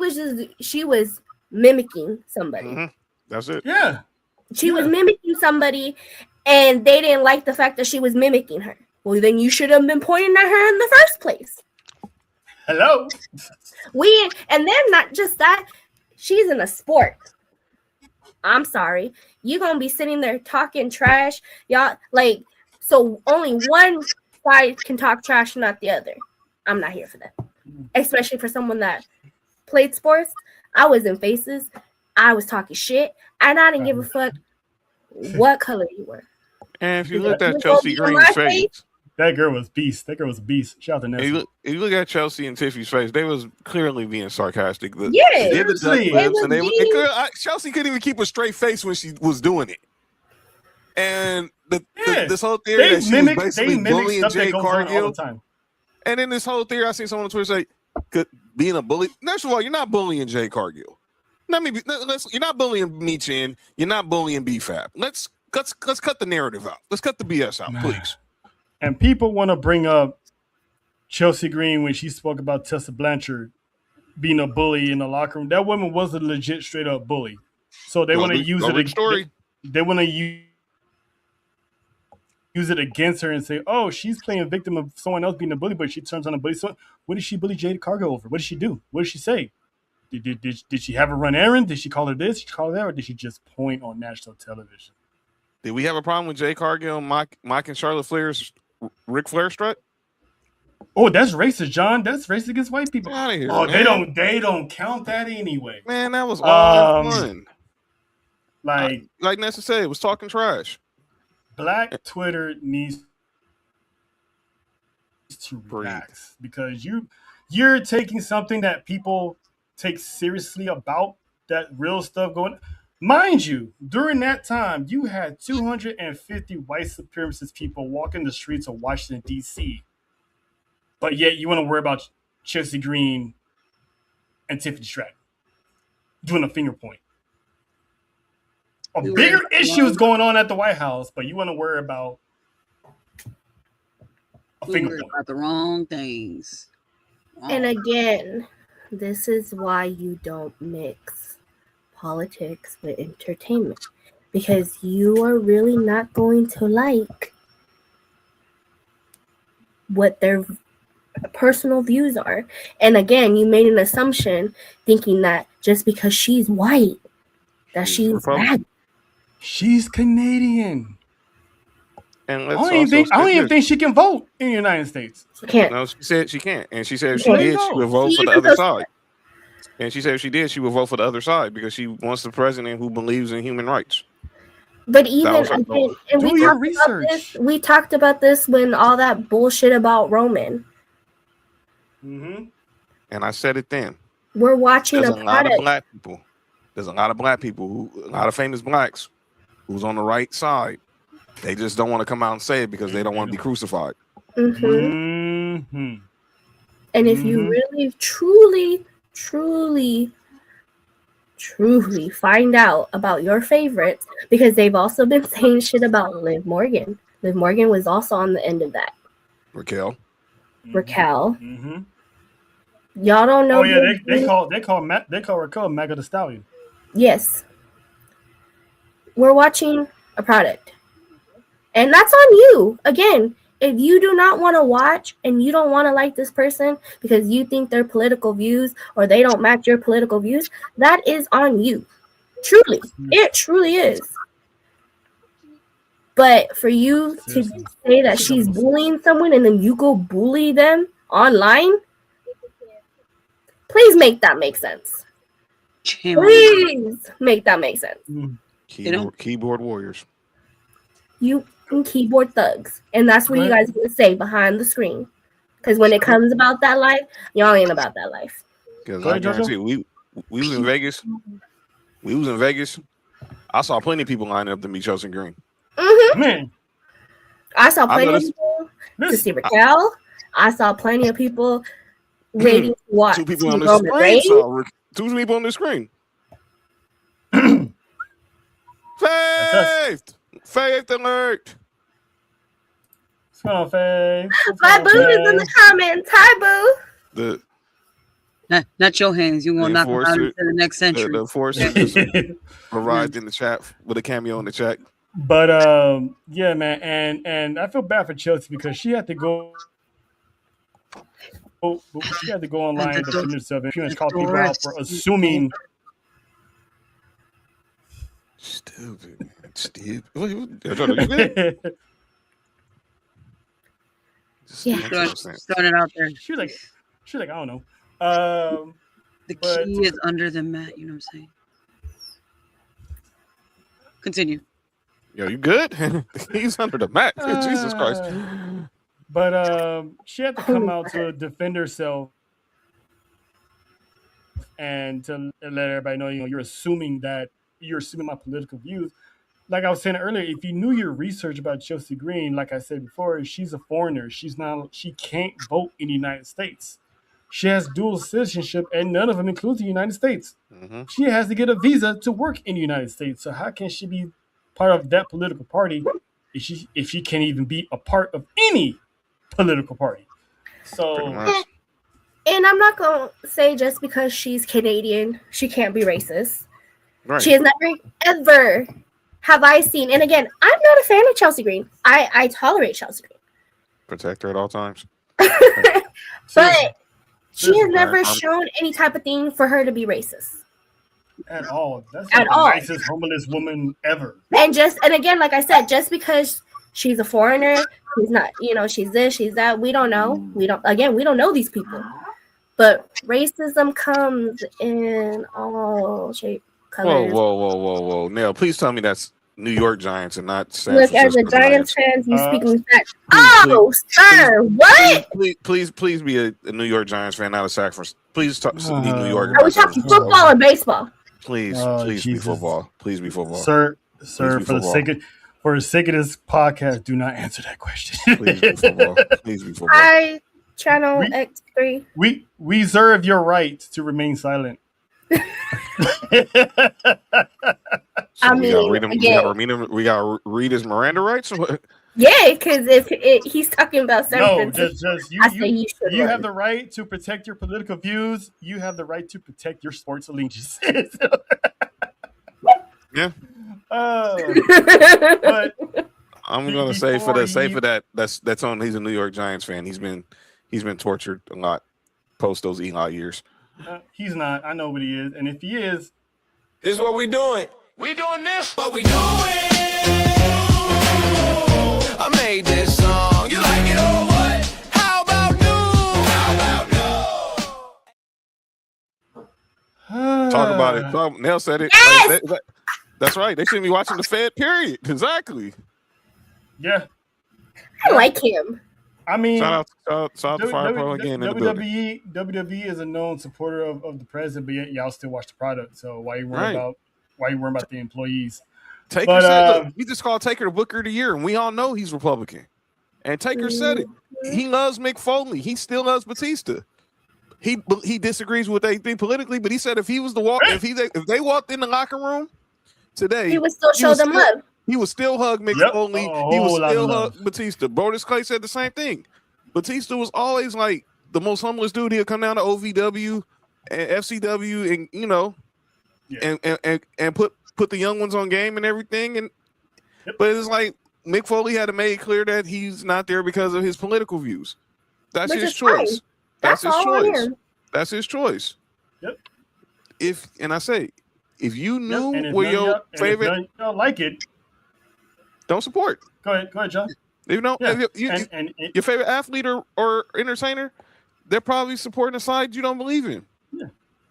was mimicking somebody. Mm-hmm. That's it. Yeah. She was mimicking somebody, and they didn't like the fact that she was mimicking her. Well, then you should have been pointing at her in the first place. Hello. And then not just that, she's in a sport. I'm sorry. You're gonna be sitting there talking trash, y'all. Like, so only one side can talk trash, not the other. I'm not here for that. Especially for someone that played sports. I was in faces. I was talking shit, and I didn't give a fuck what color you were. And if you looked at Chelsea Green's face, that girl was beast. That girl was a beast. Shout out to Nessie. If you look at Chelsea and Tiffy's face, they was clearly being sarcastic. Chelsea couldn't even keep a straight face when she was doing it. And this whole theory that she was basically bullying Jay Cargill all the time. And then this whole theory, I seen someone on Twitter say, being a bully. First of all, you're not bullying Jay Cargill. You're not bullying Me Chin. You're not bullying BFAB. Let's cut the narrative out. Let's cut the BS out, please. And people want to bring up Chelsea Green when she spoke about Tessa Blanchard being a bully in the locker room. That woman was a legit straight up bully. So they want to use it. They want to use it against her and say, "Oh, she's playing a victim of someone else being a bully, but she turns on a bully." So, what did she bully Jade Cargill over? What did she do? What did she say? Did she have her run errands? Did she call her this? Did she call her that? Or did she just point on national television? Did we have a problem with Jay Cargill, Mike and Charlotte Flair's Ric Flair strut? Oh, that's racist, John. That's racist against white people. Get out of here, man. They don't count that anyway. Man, that was all fun. Like Nessa said, it was talking trash. Black Twitter needs to relax because you're taking something that people take seriously about, that real stuff going. Mind you, during that time, you had 250 white supremacist people walking the streets of Washington, D.C., but yet you want to worry about Chelsea Green and Tiffany Stratton doing a finger point. Bigger issues going on at the White House, but you want to worry about a finger point. About the wrong things. And again, this is why you don't mix politics with entertainment, because you are really not going to like what their personal views are. And again, you made an assumption thinking that just because she's white, that she's bad. She's Canadian. And I don't even think she can vote in the United States. She can't. No, she said she can't. And she said if she did, she would vote for the other side. And she said if she did, she would vote for the other side because she wants the president who believes in human rights. But even again, and we talked about this when all that bullshit about Roman. Mm-hmm. And I said it then. We're watching There's a lot of black people. There's a lot of black people, a lot of famous blacks who's on the right side. They just don't want to come out and say it because they don't want to be crucified. Mm-hmm. Mm-hmm. And if you really, truly find out about your favorites, because they've also been saying shit about Liv Morgan. Liv Morgan was also on the end of that. Raquel. Mm-hmm. Y'all don't know. Oh yeah, they call Raquel Mega the Stallion. Yes. We're watching a product. And that's on you. Again, if you do not want to watch and you don't want to like this person because you think their political views or they don't match your political views, that is on you. Truly. It truly is. But for you to say that she's bullying someone and then you go bully them online, please make that make sense. Please make that make sense. Keyboard warriors. you keyboard thugs, and that's what you guys are gonna say behind the screen. Because when it comes about that life, y'all ain't about that life. Because I guarantee we was in Vegas. We was in Vegas. I saw plenty of people lining up to meet Chelsea Green. Mm-hmm. Man, I saw plenty of people to see Raquel. I saw plenty of people waiting to watch. Two people on the screen. Two people on the screen. Faith alert. What's going on, Faith? My boo is in the comments. Hi, boo. Not your hands. You're going to knock them out into the next century. The enforcer just arrived in the chat with a cameo in the chat. But yeah, man, and I feel bad for Chelsea because she had to go. She had to go online to defend herself and call people out for assuming. Stupid, man. Stupid. Yeah, started out there. She's like, I don't know. The key is under the mat. You know what I'm saying? Continue. Yo, you good? He's under the mat. Jesus Christ. But she had to come out to defend herself and to let everybody know, you're assuming my political views. Like I was saying earlier, if you knew your research about Chelsea Green, like I said before, she's a foreigner. She can't vote in the United States. She has dual citizenship, and none of them includes the United States. Mm-hmm. She has to get a visa to work in the United States. So how can she be part of that political party if she can't even be a part of any political party? So, and I'm not going to say just because she's Canadian, she can't be racist. Right. She has never, ever have I seen. And again, I'm not a fan of Chelsea Green. I tolerate Chelsea Green. Protect her at all times. But she has never shown any type of thing for her to be racist. At all. That's like the nicest, humblest woman ever. And again, like I said, just because she's a foreigner, she's not, she's this, she's that. We don't know. We don't know these people. But racism comes in all shape, colors. Whoa. Now, please tell me that's New York Giants and not San Look, Francisco as a Giants fan, you speaking with that. Sir, what? Please be a New York Giants fan, not a San Francisco. Please talk be New York. Are we talking football or baseball? Please be football. Please be football. Sir, for the sake of this podcast, do not answer that question. Please be football. Please be football. Hi, Channel X3. We reserve your right to remain silent. So we gotta read his Miranda rights. Yeah, because if he's talking about San Francisco, you have the right to protect your political views. You have the right to protect your sports allegiances. Yeah. But I'm gonna say for that that's on. He's a New York Giants fan. He's been tortured a lot post those Eli years. He's not. I know what he is, and if he is, this is what we doing. We doing this. What we doing? I made this song. You like it or what? How about no? Talk about it. Nell said it. Yes! That's right. They shouldn't be watching the Fed. Period. Exactly. Yeah. I like him. I mean, shout out to Fire Pro again. WWE is a known supporter of the president, but yet y'all still watch the product. So why you worrying about the employees? Taker said, look, we just called Taker the Booker of the Year, and we all know he's Republican. And Taker said it. He loves Mick Foley. He still loves Batista. He disagrees with what they think politically, but he said if he was if they walked in the locker room today, he would still show them love. He would still hug Mick Foley. He would still hug Batista. Brodus Clay said the same thing. Batista was always like the most humblest dude. He'll come down to OVW and FCW and put the young ones on game and everything. But it's like Mick Foley had to make it clear that he's not there because of his political views. That's his choice. That's his choice. That's his choice. Yep. If you knew where your favorite, if you don't like it, don't support. Go ahead, John. Your favorite athlete or entertainer, they're probably supporting a side you don't believe in.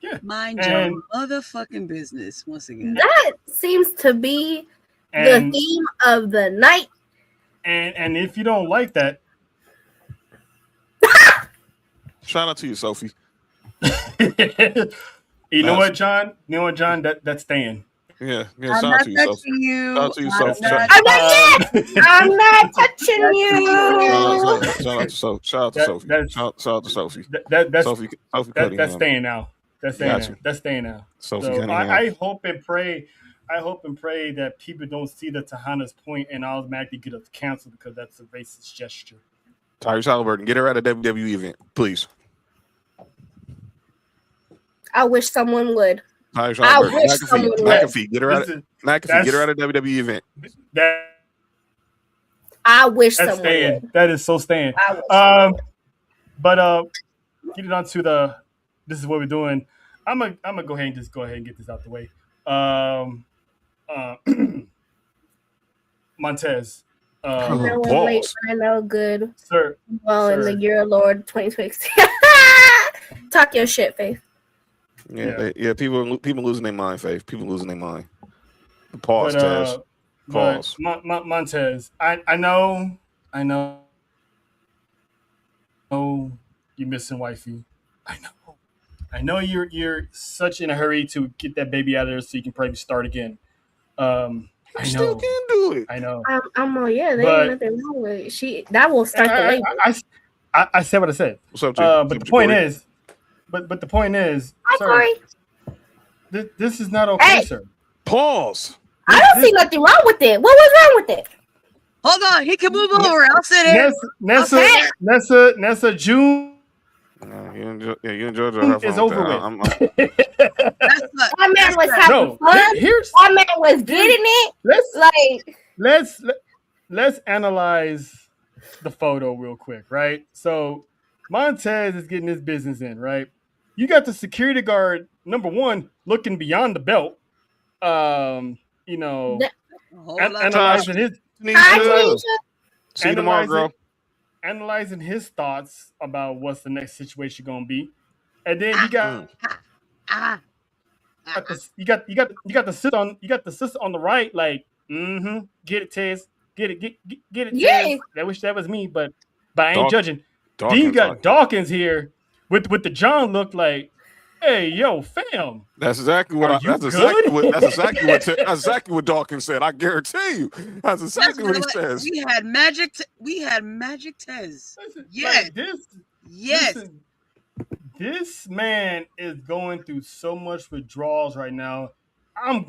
Yeah. Mind your motherfucking business once again. That seems to be the theme of the night And if you don't like that, Shout out to you, Sophie. you know what, John? You know what, John? That's staying. Yeah. I'm Shout not out to you, Sophie. touching you. Shout out to you, I'm Sophie. not- I'm not yet. I'm not touching you. Shout out to Sophie. Shout out to Sophie. That's- Shout out to Sophie. That's Sophie that's Cunningham. staying now. That's staying Got now. you. That's staying now. Sophie So Cunningham. I hope and pray. I hope and pray that people don't see the Tahana's point and automatically get us canceled because that's a racist gesture. Tyrese Halliburton, get her at a WWE event, please. I wish someone would. Tyrese I Halliburton, wish someone would. McAfee, get her at Listen, McAfee, get her at a WWE event. I wish That's someone staying. would. That is so staying. I wish someone would. But get it on to the. This is what we're doing. I'm gonna go ahead and get this out the way. Montez. I know it's Pause. late, but I know good. Sir, Well, in Sure. the year of Lord 2026. Talk your shit, Faith. Yeah. People losing their mind, Faith. People losing their mind. Pause, but, Tez. Pause. Montez, I know, oh, you're missing wifey. I know you're such in a hurry to get that baby out of there so you can probably start again. I Still know, can't do it. I know. I'm there But- ain't nothing wrong with it. That will start the label. I said what I said. What's up, Jay? But the point is, Hi, sir, Corey. this is not okay, Hey. sir. Pause. I don't see nothing wrong with it. What was wrong with it? Hold on, he can move over. I'll sit in. Nessa, June You and JoJo have is fun over that. with. That's not, That man was having No, fun. here's That man was getting it. let's analyze the photo real quick, right? So Montez is getting his business in, right? You got the security guard number one looking beyond the belt. You know, hold on. analyzing his Hi, Tanisha. Tanisha. See you tomorrow, analyzing- girl. analyzing his thoughts about what's the next situation gonna be, and then you got you got the sister on the right, like get it, Tez, get it, Yeah. Tez. I wish that was me, but I ain't Dawkins- judging. Dawkins Then you got like- Dawkins here with the John look like, hey yo, fam. That's exactly what Are you that's exactly good? what that's exactly what Dawkins said. I guarantee you. That's exactly what he says. We had magic. We had magic Tez. Listen, Yes. like, this Yes. listen, this man is going through so much withdrawals right now. I'm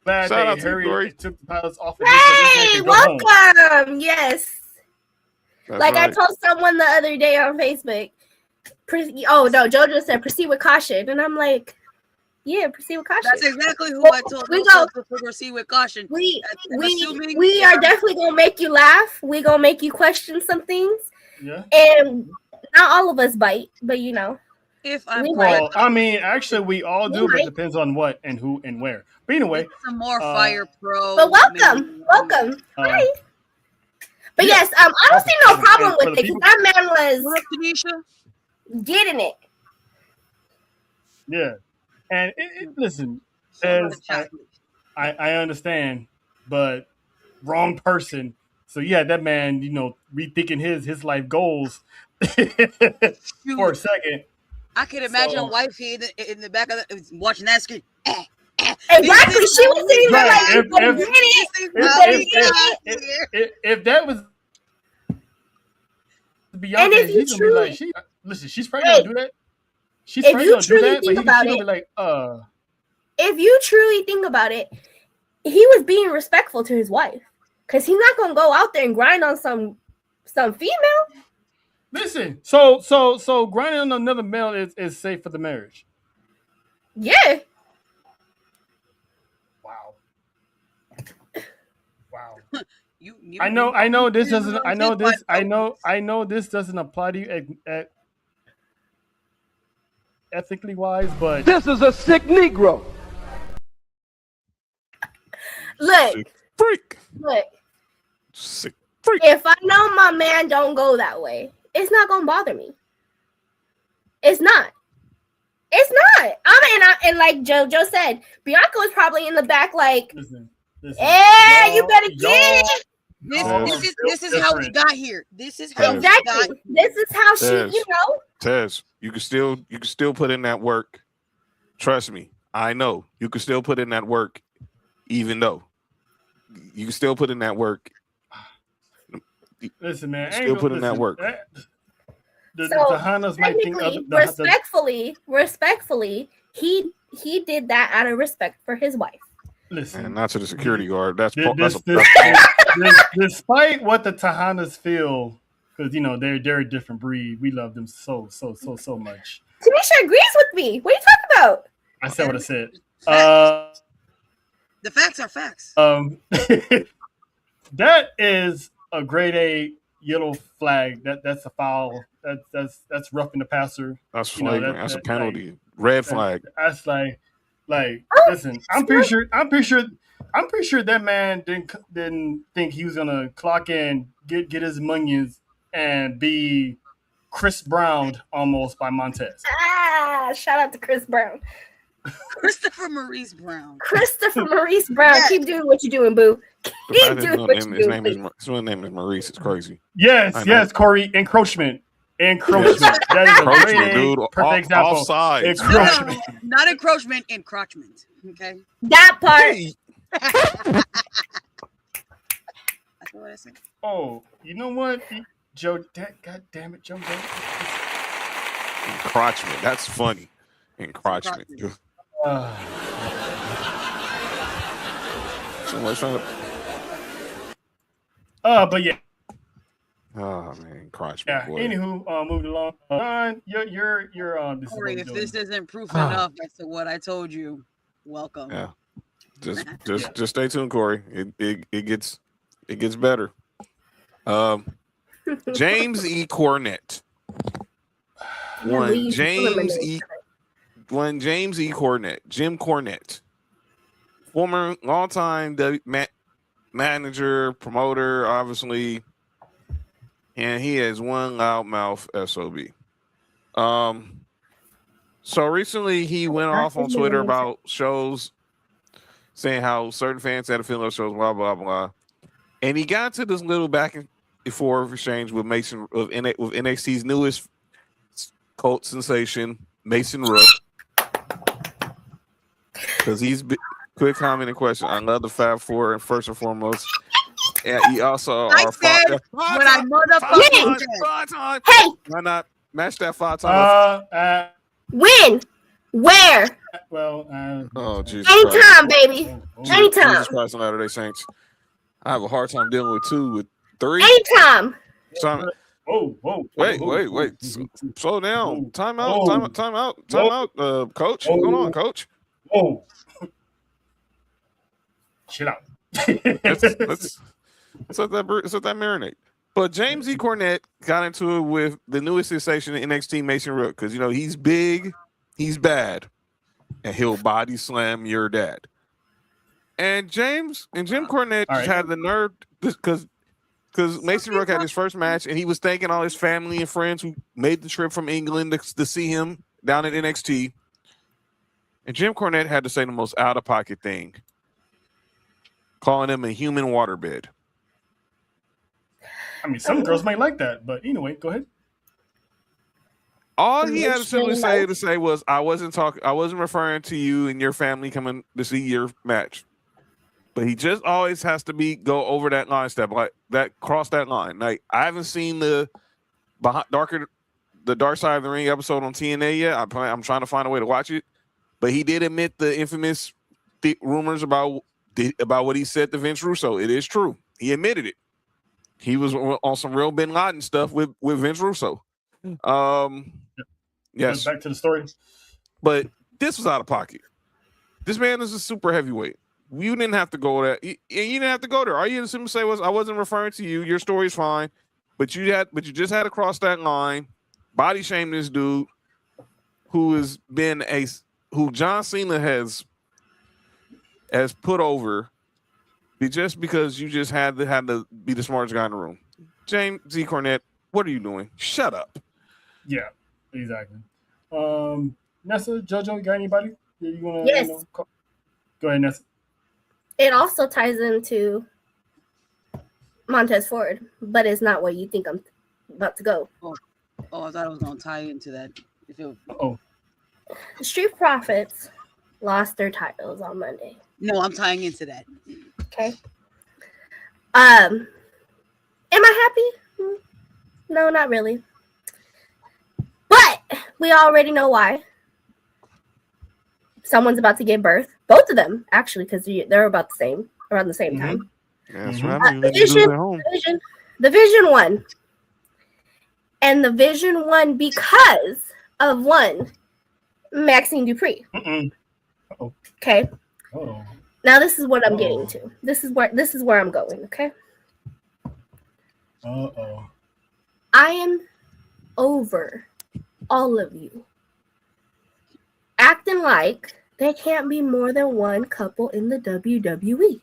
glad Shout out they to you, Corey. hurried and took the pilots off of this so this man Hey, can go home. welcome. Yes. That's Like right. I told someone the other day on Facebook. JoJo said proceed with caution. And I'm like, yeah, proceed with caution. That's exactly who I told. We Also go- to proceed with caution. We I'm assuming- we are definitely gonna make you laugh. We gonna make you question some things. Yeah. And not all of us bite, but you know. If I'm We right, Well, I mean, actually, we all do, but might. it depends on what and who and where. But anyway, some more uh, fire pro. But welcome. maybe- Welcome. uh, Hi. But yeah. yes, I don't see no problem For with the it because people- that man was What up, Tanisha? getting it. yeah. And listen, So much as chocolate. I understand, but wrong person. So yeah, that man, rethinking his life goals for a second. I can imagine So- wifey in the back of watching that screen. Exactly. She was sitting there Right, like, if- you better get it. If that was And Beyonce, if you he's gonna be like, truly- listen, she's probably gonna do that. She's If probably you gonna do truly that, but think she's about gonna it- be like, If you truly think about it, he was being respectful to his wife. Because he's not gonna go out there and grind on some female. listen. So grinding on another male is safe for the marriage. Yeah. Wow. Wow. You, I know this you doesn't. don't I know get this. my- I know this doesn't apply to you ethically wise, but This is a sick Negro. Look, Freak. look. Sick freak. If I know my man don't go that way, it's not gonna bother me. It's not. It's not. And like JoJo said, Bianca was probably in the back like, listen. "Hey, you y'all- better get This is how we got here. This is how exactly. This is how she, you know. Tez, you can still put in that work. Trust me, I know you can still put in that work, even though you can still put in that work. Listen, man, still put in that work. The So Tahanas might think respectfully, he did that out of respect for his wife. Listen, and not to the security guard. Despite what the Tahanas feel, because you know they're a different breed. We love them so much. Tanisha agrees with me. What are you talking about? I said what I said. The facts are facts. That is a grade A yellow flag. That's a foul. That's roughing the passer. That's flagrant. That's a penalty. Red flag. That's like listen. I'm pretty sure that man didn't think he was gonna clock in, get his munions, and be Chris Brown almost by Montez. Shout out to Chris Brown. Christopher Maurice Brown. Yeah. Keep doing what you're doing, boo. Keep doing what you're doing. His real name is Maurice. It's crazy. Yes, Corey. Encroachment. That is a great dude. perfect example. Offside. Encroachment. No, not encroachment. Encroachment. Okay. That part. Hey. That's what I said. Oh, you know what, Joe? God damn it, Joe. Encroachment. That's funny. Encroachment. But yeah. Oh man, encroachment. Yeah. Boy. Anywho, moving along. You're Corey, if this isn't proof enough as to what I told you, welcome. Yeah. Just stay tuned, Corey. It gets better. James E. Cornette. James E. Cornette, Jim Cornette, former longtime manager, promoter, obviously, and he has one loudmouth SOB. So recently he went off on Twitter about shows, saying how certain fans had a feeling of shows, blah blah blah, and he got to this little back and forth exchange with Mason with NXT's newest cult sensation, Mason Rook. Because he's quick comment and question. I love the Fab Four, and first and foremost, and he also I said when I motherfucking five times. Hey, Why not match that 5 times? when, where? Well, oh Jesus! Anytime, baby. Anytime. Jesus Christ, on Latter-day Saints. I have a hard time dealing with 2, with 3. Anytime. Whoa. Wait. Slow down. Time out. Coach. Hold on, coach. Whoa. Chill out. Let's let that marinate. But James E. Cornette got into it with the newest sensation in NXT, Mason Rook, because you know he's big, he's bad, and he'll body slam your dad. And Jim Cornette just had the nerve because Mason Rook had his first match, and he was thanking all his family and friends who made the trip from England to see him down at NXT. And Jim Cornette had to say the most out-of-pocket thing, calling him a human waterbed. I mean, some girls might like that, but anyway, go ahead. All he had to simply say was, I wasn't referring to you and your family coming to see your match. But he just always has to go over that line step, like that, cross that line. Like I haven't seen the Dark Side of the Ring episode on TNA yet. I'm trying to find a way to watch it. But he did admit the infamous rumors about what he said to Vince Russo. It is true. He admitted it. He was on some real Bin Laden stuff with Vince Russo. Yes. Back to the story. But this was out of pocket. This man is a super heavyweight. You didn't have to go there. You didn't have to go there. All you had to simply say was, I wasn't referring to you. Your story's fine. But you just had to cross that line, body shame this dude who John Cena has put over just because you just had to be the smartest guy in the room. James Z. Cornette, what are you doing? Shut up. Yeah, exactly. Nessa, JoJo, you got anybody? You wanna, yes. Go ahead, Nessa. It also ties into Montez Ford, but it's not where you think I'm about to go. Oh, I thought I was gonna tie into that. Street Profits lost their titles on Monday. No, I'm tying into that. Okay. Am I happy? No, not really. But we already know why. Someone's about to give birth. Both of them, actually, because they're about the same, around the same time. Yeah, that's what happens when you lose at home. Division won. And the Vision won because of one, Maxine Dupree. Okay. Oh. Now this is what I'm getting to. This is where I'm going, okay? I am over all of you acting like there can't be more than one couple in the WWE.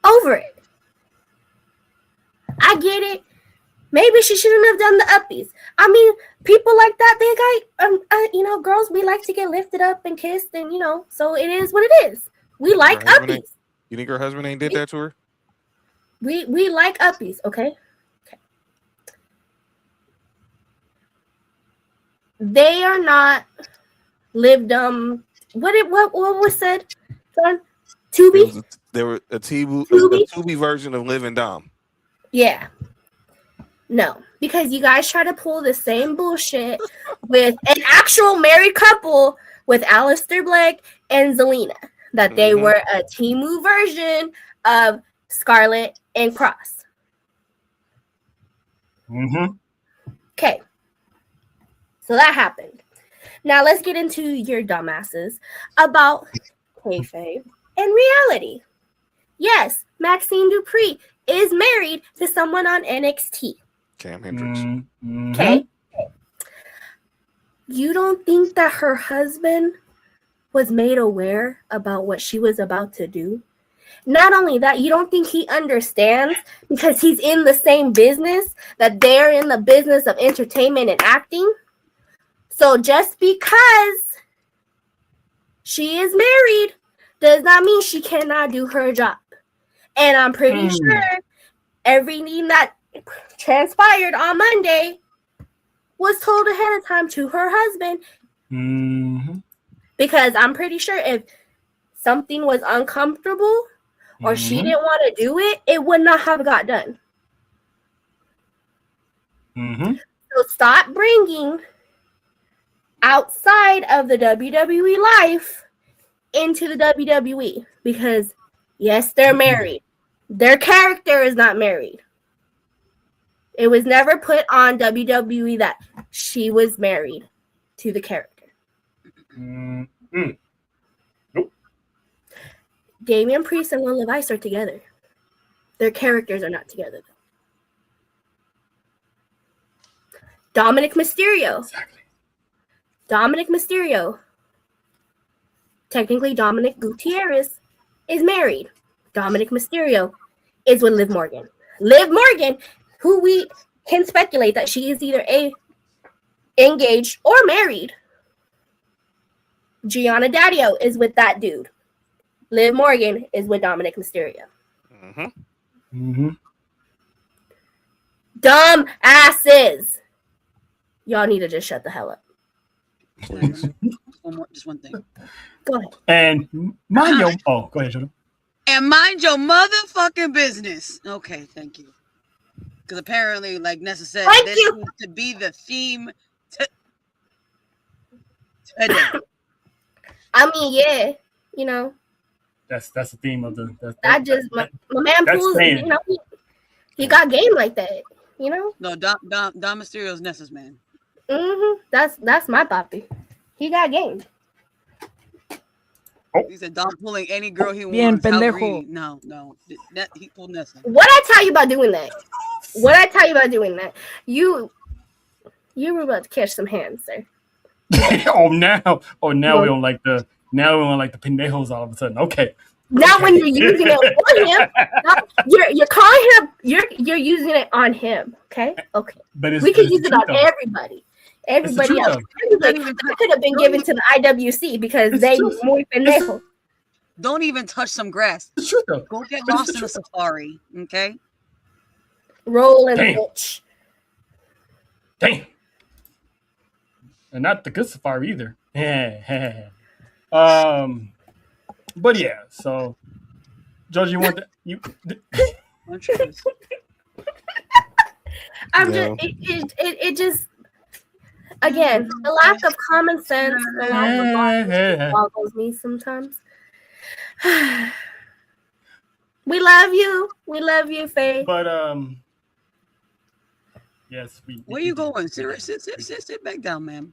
Over it. I get it. Maybe she shouldn't have done the uppies. I mean, people like that, they got, girls, we like to get lifted up and kissed, and, so it is what it is. We like uppies. You think her husband ain't did that to her? We like uppies, okay? They are not lived what was said, son? Tubi? There were a Tubi version of Living Dom. Yeah. No, because you guys try to pull the same bullshit with an actual married couple with Aleister Black and Zelina, that they were a Temu version of Scarlett and Cross. Okay. So that happened. Now let's get into your dumbasses about kayfabe and reality. Yes, Maxine Dupree is married to someone on NXT. Cam Hendricks. Okay. You don't think that her husband was made aware about what she was about to do? Not only that, you don't think he understands because he's in the same business, that they're in the business of entertainment and acting? So just because she is married does not mean she cannot do her job. And I'm pretty sure everything that transpired on Monday was told ahead of time to her husband. Because I'm pretty sure if something was uncomfortable or she didn't want to do it, it would not have got done. So stop bringing outside of the WWE life into the WWE, because yes, they're married. Their character is not married. It was never put on WWE that she was married to the character. Nope. Damian Priest and Lil Levice are together. Their characters are not together, though. Dominic Mysterio. Exactly. Dominic Mysterio. Technically, Dominic Gutierrez is married. Dominic Mysterio is with Liv Morgan. Liv Morgan, who we can speculate that she is either engaged or married. Gianna Daddio is with that dude. Liv Morgan is with Dominic Mysterio. Dumb asses. Y'all need to just shut the hell up. Just one thing. Go ahead. And mind your... Oh, go ahead, Jordan. And mind your motherfucking business. Okay, thank you. Because apparently, like Nessa said, this needs to be the theme today. I mean, yeah, you know. That's the theme of the... my man Pools, you know, he got game like that, you know? No, Dom Mysterio's Nessa's man. That's my papi. He got game. He said Dom pulling any girl he wants. No. He pulled Nessa. What I tell you about doing that? You were about to catch some hands, sir. now we don't like the pendejos all of a sudden. Okay. Now when you're using it on him, you're calling him. You're using it on him. Okay. But we can use it on everybody. Everybody else. That could have been given to the IWC because they muy pendejo. Don't even touch some grass. It's true though. Go get But it's lost the in a truth. safari. Okay. Roll in the Damn. ditch. Damn. And not the good safari either. But yeah, so George, you want that? I'm sure it is. I'm No. just it just again the lack of common sense, the lack of logic boggles me sometimes. We love you, Faye. But yes, Where you going? Sit back down, ma'am.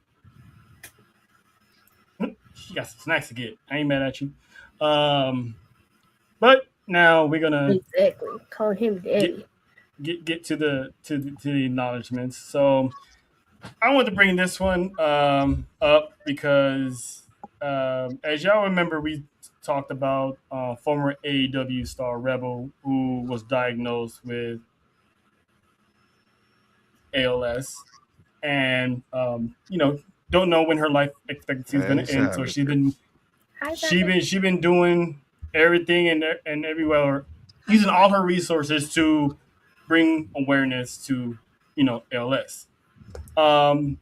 She got some snacks to get. I ain't mad at you. But now we're gonna Exactly. Call him daddy. get to the acknowledgments. So I want to bring this one up because as y'all remember, we talked about former AEW star Rebel who was diagnosed with ALS, and don't know when her life expectancy is going to end. So Hi, she been doing everything and everywhere, using all her resources to bring awareness to ALS. And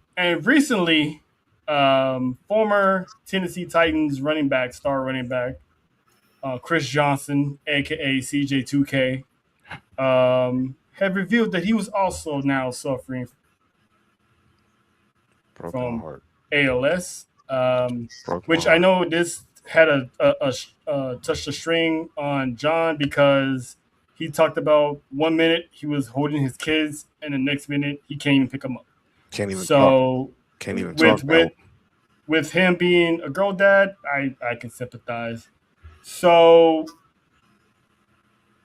recently, former Tennessee Titans star running back, Chris Johnson, aka CJ2K, have revealed that he was also now suffering Broken from heart. ALS, Broken which heart. I know this had a touched a string on John because he talked about 1 minute he was holding his kids and the next minute he can't even pick them up. Can't even talk. So Can't even talk now. with him being a girl dad, I can sympathize. So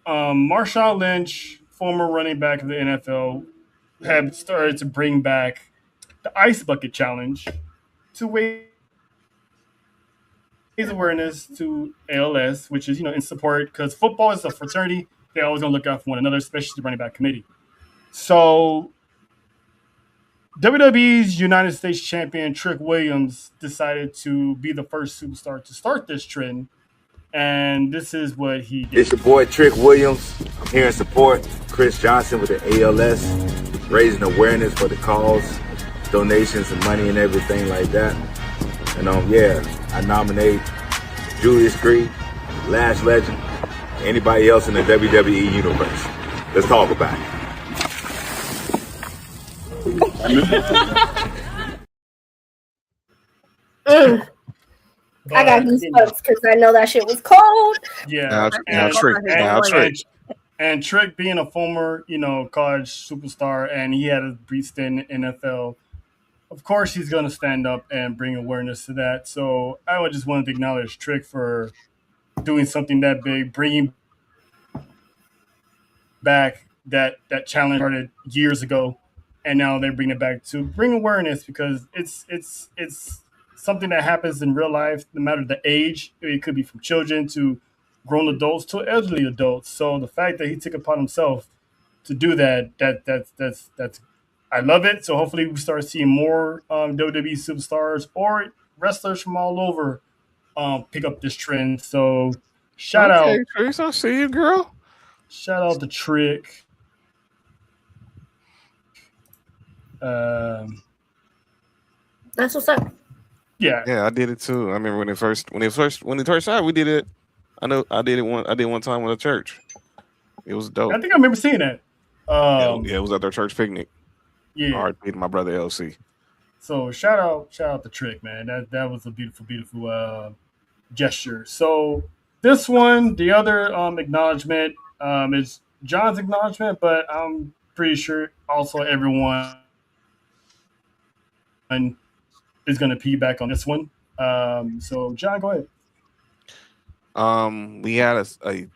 Marshawn Lynch, former running back of the NFL, have started to bring back the ice bucket challenge to raise awareness to ALS, which is in support because football is a fraternity. They always gonna look out for one another, especially the running back committee. So WWE's United States champion Trick Williams decided to be the first superstar to start this trend, and this is what he did. It's your boy Trick Williams. I'm here in support Chris Johnson with the ALS, raising awareness for the cause, donations and money and everything like that. And I nominate Julius Creed, Lash Legend, anybody else in the WWE universe. Let's talk about it. I got goosebumps because I know that shit was cold. Yeah, and Trick being a former, college superstar, and he had a brief stint in NFL. Of course, he's going to stand up and bring awareness to that. So I would just wanted to acknowledge Trick for doing something that big, bringing back that challenge started years ago, and now they're bringing it back to bring awareness because it's something that happens in real life, no matter the age. It could be from children to grown adults to elderly adults. So the fact that he took upon himself to do that's I love it. So hopefully we start seeing more WWE superstars or wrestlers from all over pick up this trend. So shout out, Chris, I see you, girl. shout out to Trick. That's what's up. Yeah, I did it too. I remember when it first started, we did it. I did one time with a church. It was dope. I think I remember seeing that. It was at their church picnic. Yeah. R.I.P. to my brother LC. So shout out to Trick, man. That was a beautiful gesture. So this one, the other acknowledgement is John's acknowledgement, but I'm pretty sure also everyone is going to piggyback on this one. So John, go ahead. We had a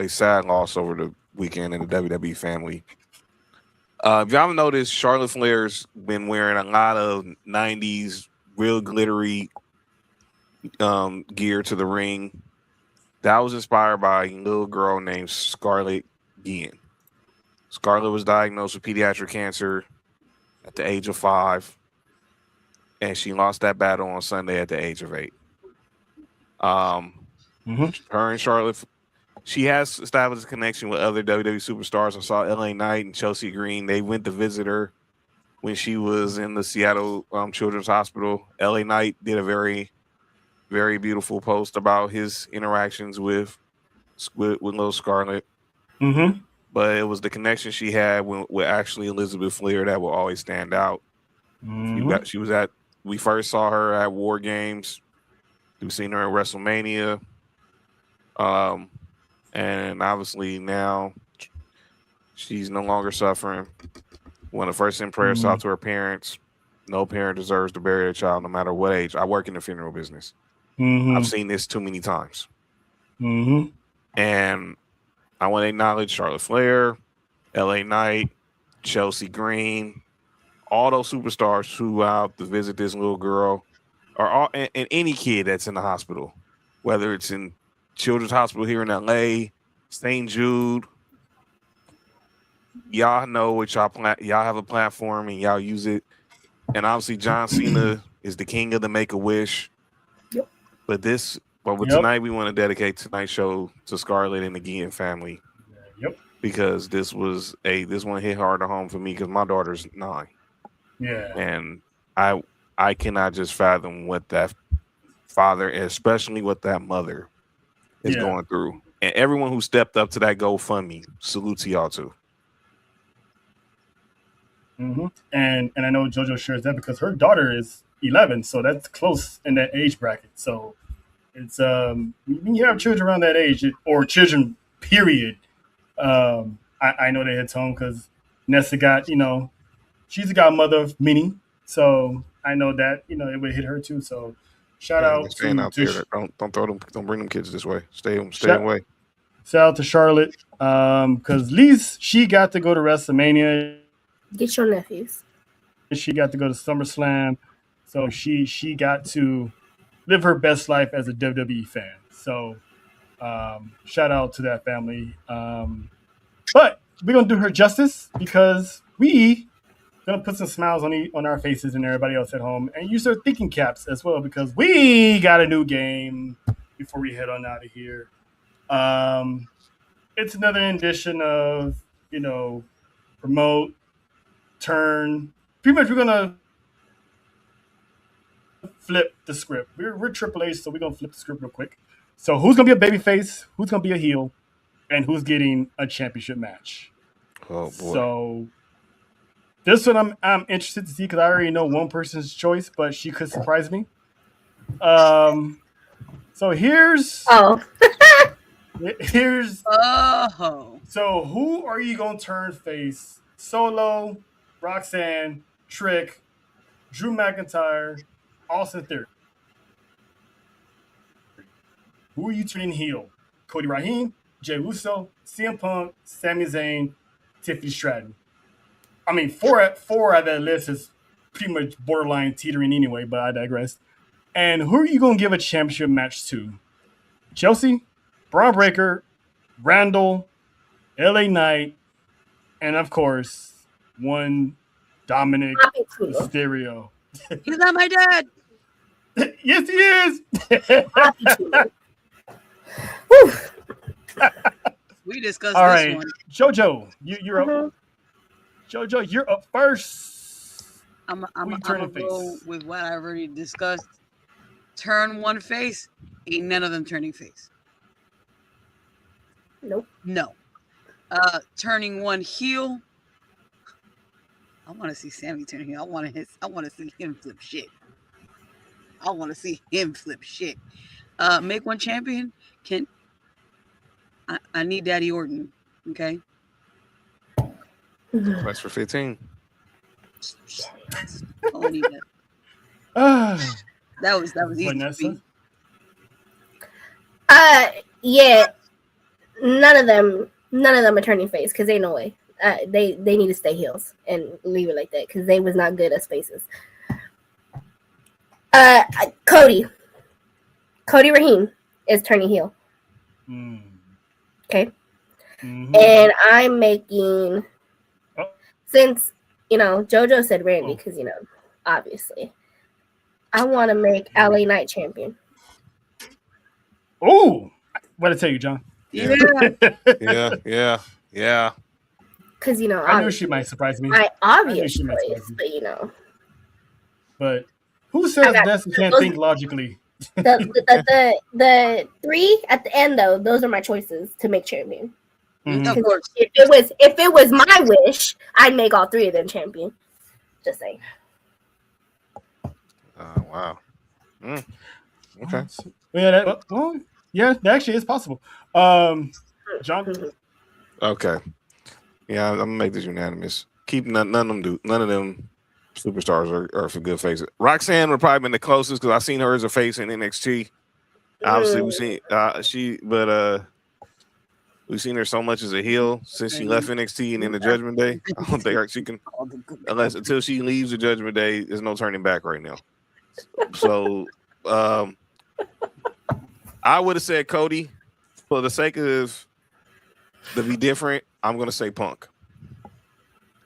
sad loss over the weekend in the WWE family. If y'all noticed, Charlotte Flair's been wearing a lot of 90s real glittery gear to the ring. That was inspired by a little girl named Scarlett Guillen. Scarlett was diagnosed with pediatric cancer at the age of 5, and she lost that battle on Sunday at the age of 8. Her and Charlotte, she has established a connection with other WWE superstars. I saw LA Knight and Chelsea Green. They went to visit her when she was in the Seattle Children's Hospital. LA Knight did a very, very beautiful post about his interactions with little Scarlett. Mm-hmm. But it was the connection she had with actually Elizabeth Flair that will always stand out. Mm-hmm. We first saw her at War Games. We've seen her at WrestleMania. And obviously now she's no longer suffering. One of the first send prayers out to her parents. No parent deserves to bury their child, no matter what age. I work in the funeral business. Mm-hmm. I've seen this too many times. Mm-hmm. And I want to acknowledge Charlotte Flair, LA Knight, Chelsea Green, all those superstars who out to visit this little girl, and any kid that's in the hospital, whether it's in Children's Hospital here in LA, St. Jude. Y'all know what y'all have a platform and y'all use it. And obviously John Cena is the king of the Make-A-Wish. Yep. But tonight we want to dedicate tonight's show to Scarlett and the Guillen family. Yep. Because this one hit hard to home for me because my daughter's 9. Yeah. And I cannot just fathom what that father, especially what that mother, is going through. And everyone who stepped up to that GoFundMe, salute to y'all too. Mm-hmm. And I know JoJo shares that because her daughter is 11, so that's close in that age bracket. So it's when you have children around that age, or children, period. I know they hit home because Nessa got, she's a godmother of many, so I know that it would hit her too. So shout out staying out to there. Don't bring them kids this way. Stay away. Shout out to Charlotte because at least she got to go to WrestleMania. Get your nephews. She got to go to SummerSlam, so she got to live her best life as a WWE fan. So shout out to that family. But we're gonna do her justice because we gonna put some smiles on our faces and everybody else at home, and use their thinking caps as well because we got a new game before we head on out of here. It's another edition of promote, turn. Pretty much we're gonna flip the script. We're Triple H, so we're gonna flip the script real quick. So who's gonna be a babyface? Who's gonna be a heel? And who's getting a championship match? Oh boy! So this one I'm interested to see because I already know one person's choice, but she could surprise me. So here's So who are you gonna turn face? Solo, Roxanne, Trick, Drew McIntyre, Austin Theory. Who are you turning heel? Cody Raheem, Jey Uso, CM Punk, Sami Zayn, Tiffany Stratton. I mean, four out of that list is pretty much borderline teetering anyway, but I digress. And who are you going to give a championship match to? Chelsea, Braun Breaker, Randall, LA Knight, and of course, one Dominic Mysterio. He's not my dad. Yes, he is. We discussed All this right, one. JoJo, you're up. JoJo, you're up first. I'm gonna go with what I already discussed. Turn one face, ain't none of them turning face. Nope. No. Turning one heel. I want to see Sammy turn heel. I want to see him flip shit. Make one champion. I need Daddy Orton. Okay. Price for 15. I need that. That was easy. Vanessa? Yeah. None of them are turning face because ain't no way. They need to stay heels and leave it like that because they was not good as faces. Cody Raheem is turning heel. Okay. Mm-hmm. And I'm making, since JoJo said Randy because obviously I want to make LA Knight champion. Oh, what did I tell you, John? Yeah. Yeah. Because I knew she might surprise me. my I knew obvious she might choice, surprise me. but But who I says got Nessa can't those- think logically? the 3 at the end though. Those are my choices to make champion. Mhm. Of course. If it was my wish, I'd make all 3 of them champion. Just saying. Wow. Okay. Yeah, yeah, that actually is possible. John, Okay. Yeah, I'm gonna make this unanimous. Keep none of them superstars are for good faces. Roxanne would probably been the closest because I've seen her as a face in NXT. Obviously, we've seen we've seen her so much as a heel since she left NXT and in the Judgment Day. I don't think she can until she leaves the Judgment Day. There's no turning back right now. So, I would have said Cody for the sake of to be different. I'm gonna say Punk.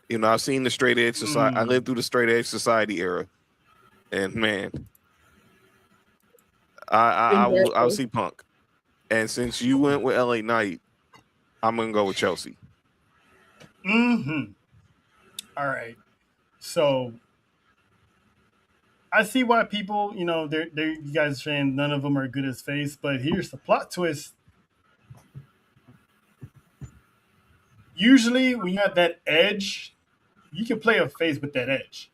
You know, I've seen the straight edge society. I lived through the straight edge society era, and man, I'll see Punk. And since you went with LA Knight, I'm gonna go with Chelsea. All right. So I see why people, you guys are saying none of them are good as face, but here's the plot twist. Usually, when you have that edge, you can play a face with that edge.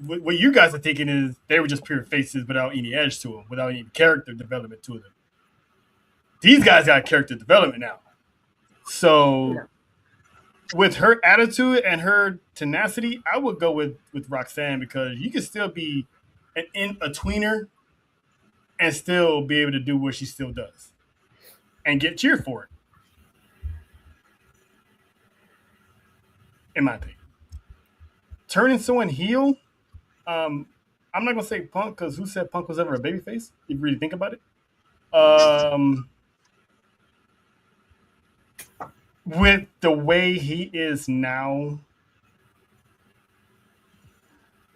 What you guys are thinking is they were just pure faces without any edge to them, without any character development to them. These guys got character development now. So, with her attitude and her tenacity, I would go with Roxanne because you can still be a tweener and still be able to do what she still does and get cheered for it. In my opinion, turning someone heel, I'm not gonna say Punk because who said Punk was ever a babyface? If you really think about it, with the way he is now,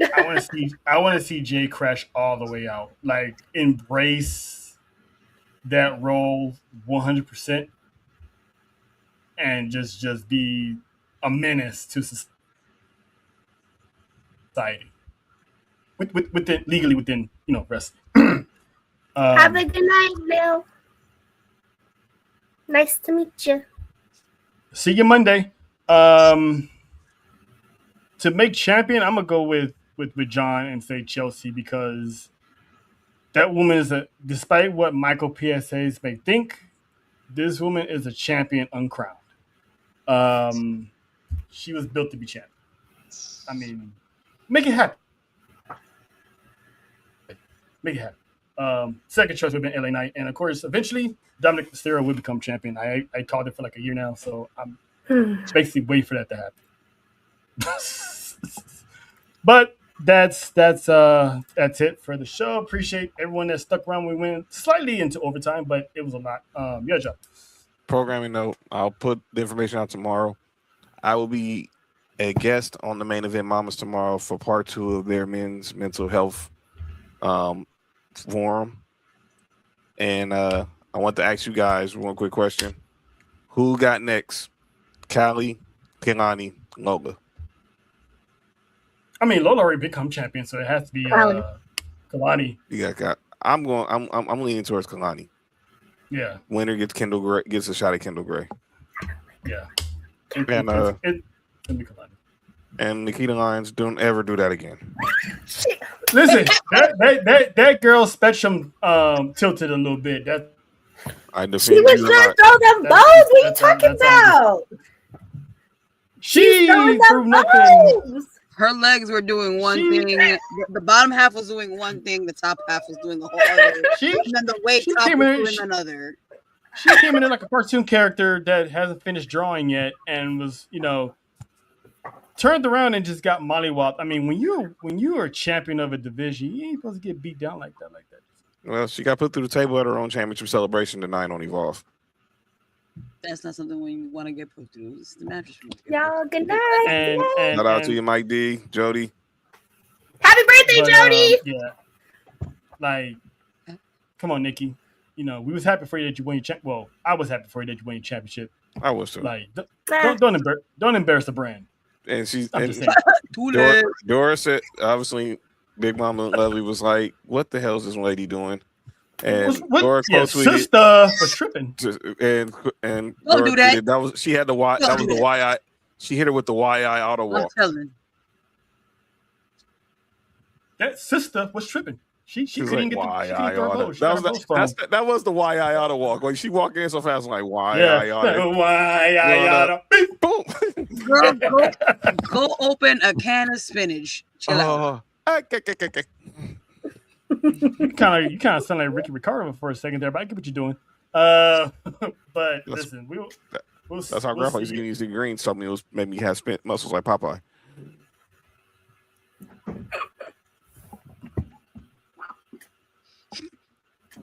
I want to see Jay crash all the way out, like embrace that role 100%, and just be a menace to society within legally within wrestling. Have a good night, Bill. Nice to meet you. See you Monday. To make champion, I'm gonna go with John and say Chelsea because that woman is despite what Michael PSAs may think, this woman is a champion uncrowned. She was built to be champion. I mean, make it happen. Make it happen. Second choice would have been LA Knight, and of course, eventually Dominic Mysterio would become champion. I called it for like a year now, so I'm basically waiting for that to happen. But that's it for the show. Appreciate everyone that stuck around. We went slightly into overtime, but it was a lot. Yeah, John. Programming note: I'll put the information out tomorrow. I will be a guest on the Main Event Mamas tomorrow for part 2 of their men's mental health forum. And I want to ask you guys one quick question: who got next? Callie, Kelani, Lola. I mean, Lola already become champion, so it has to be Kalani. Yeah, I'm leaning towards Kelani. Yeah. Winner gets a shot at Kendall Gray. Yeah. And be Kalani. And Nikita Lyons, don't ever do that again. Listen, that girl's spectrum tilted a little bit. I defend She was trying to throw them bows. What are you talking about? She proved nothing. Her legs were doing one thing. The bottom half was doing one thing. The top half was doing the whole other. And then the weight top was doing another. She came in like a cartoon character that hasn't finished drawing yet and was, turned around and just got mollywopped. I mean, when you are a champion of a division, you ain't supposed to get beat down like that. Well, she got put through the table at her own championship celebration tonight on Evolve. That's not something when you want to get put through. It's the mattress. Y'all, good night. And shout out to you, Mike D, Jody. Happy birthday, Jody. Yeah. Like, come on, Nikki. you know, we was happy for you that you won your well, I was happy for you that you won your championship. I was too. Like, don't embarrass the brand. And she's I'm and just saying. Dora said, obviously, Big Mama Lovely was like, "What the hell is this lady doing?" And Dora tweeted, "Sister was tripping." And don't do that. That was she had the Y. That was the YI. She hit her with the YI auto walk. I'm telling. That sister was tripping. She couldn't get the that was the YI auto walk. Like she walked in so fast, like YI auto. YI auto. Boom. Girl, go open a can of spinach. Chill out. You kind of sound like Ricky Ricardo for a second there, but I get what you're doing. But listen, that's how Grandpa used to get these greens. Told me it was made me have spent muscles like Popeye.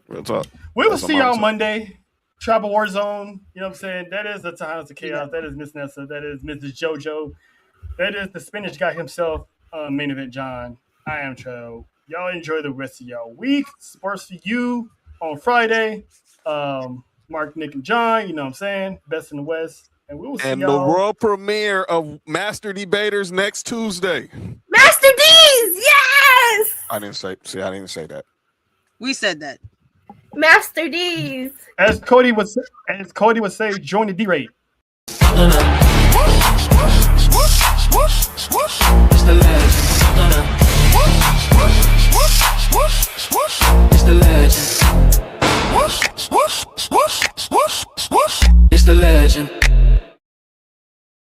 Real talk. We will see y'all Monday. Tribal War Zone. You know what I'm saying? That is the Times of Chaos. That is Miss Nessa. That is Mrs. JoJo. That is the spinach guy himself. Main event John. I am Cho. Y'all enjoy the rest of y'all week. Sports for you on Friday. Mark, Nick, and John. You know what I'm saying? Best in the West. And we will see y'all. The world premiere of Master Debaters next Tuesday. Master D's, yes. I didn't say that. We said that. Master D's. As Cody would say, join the D-rate. It's the legend. It's the legend. It's the legend.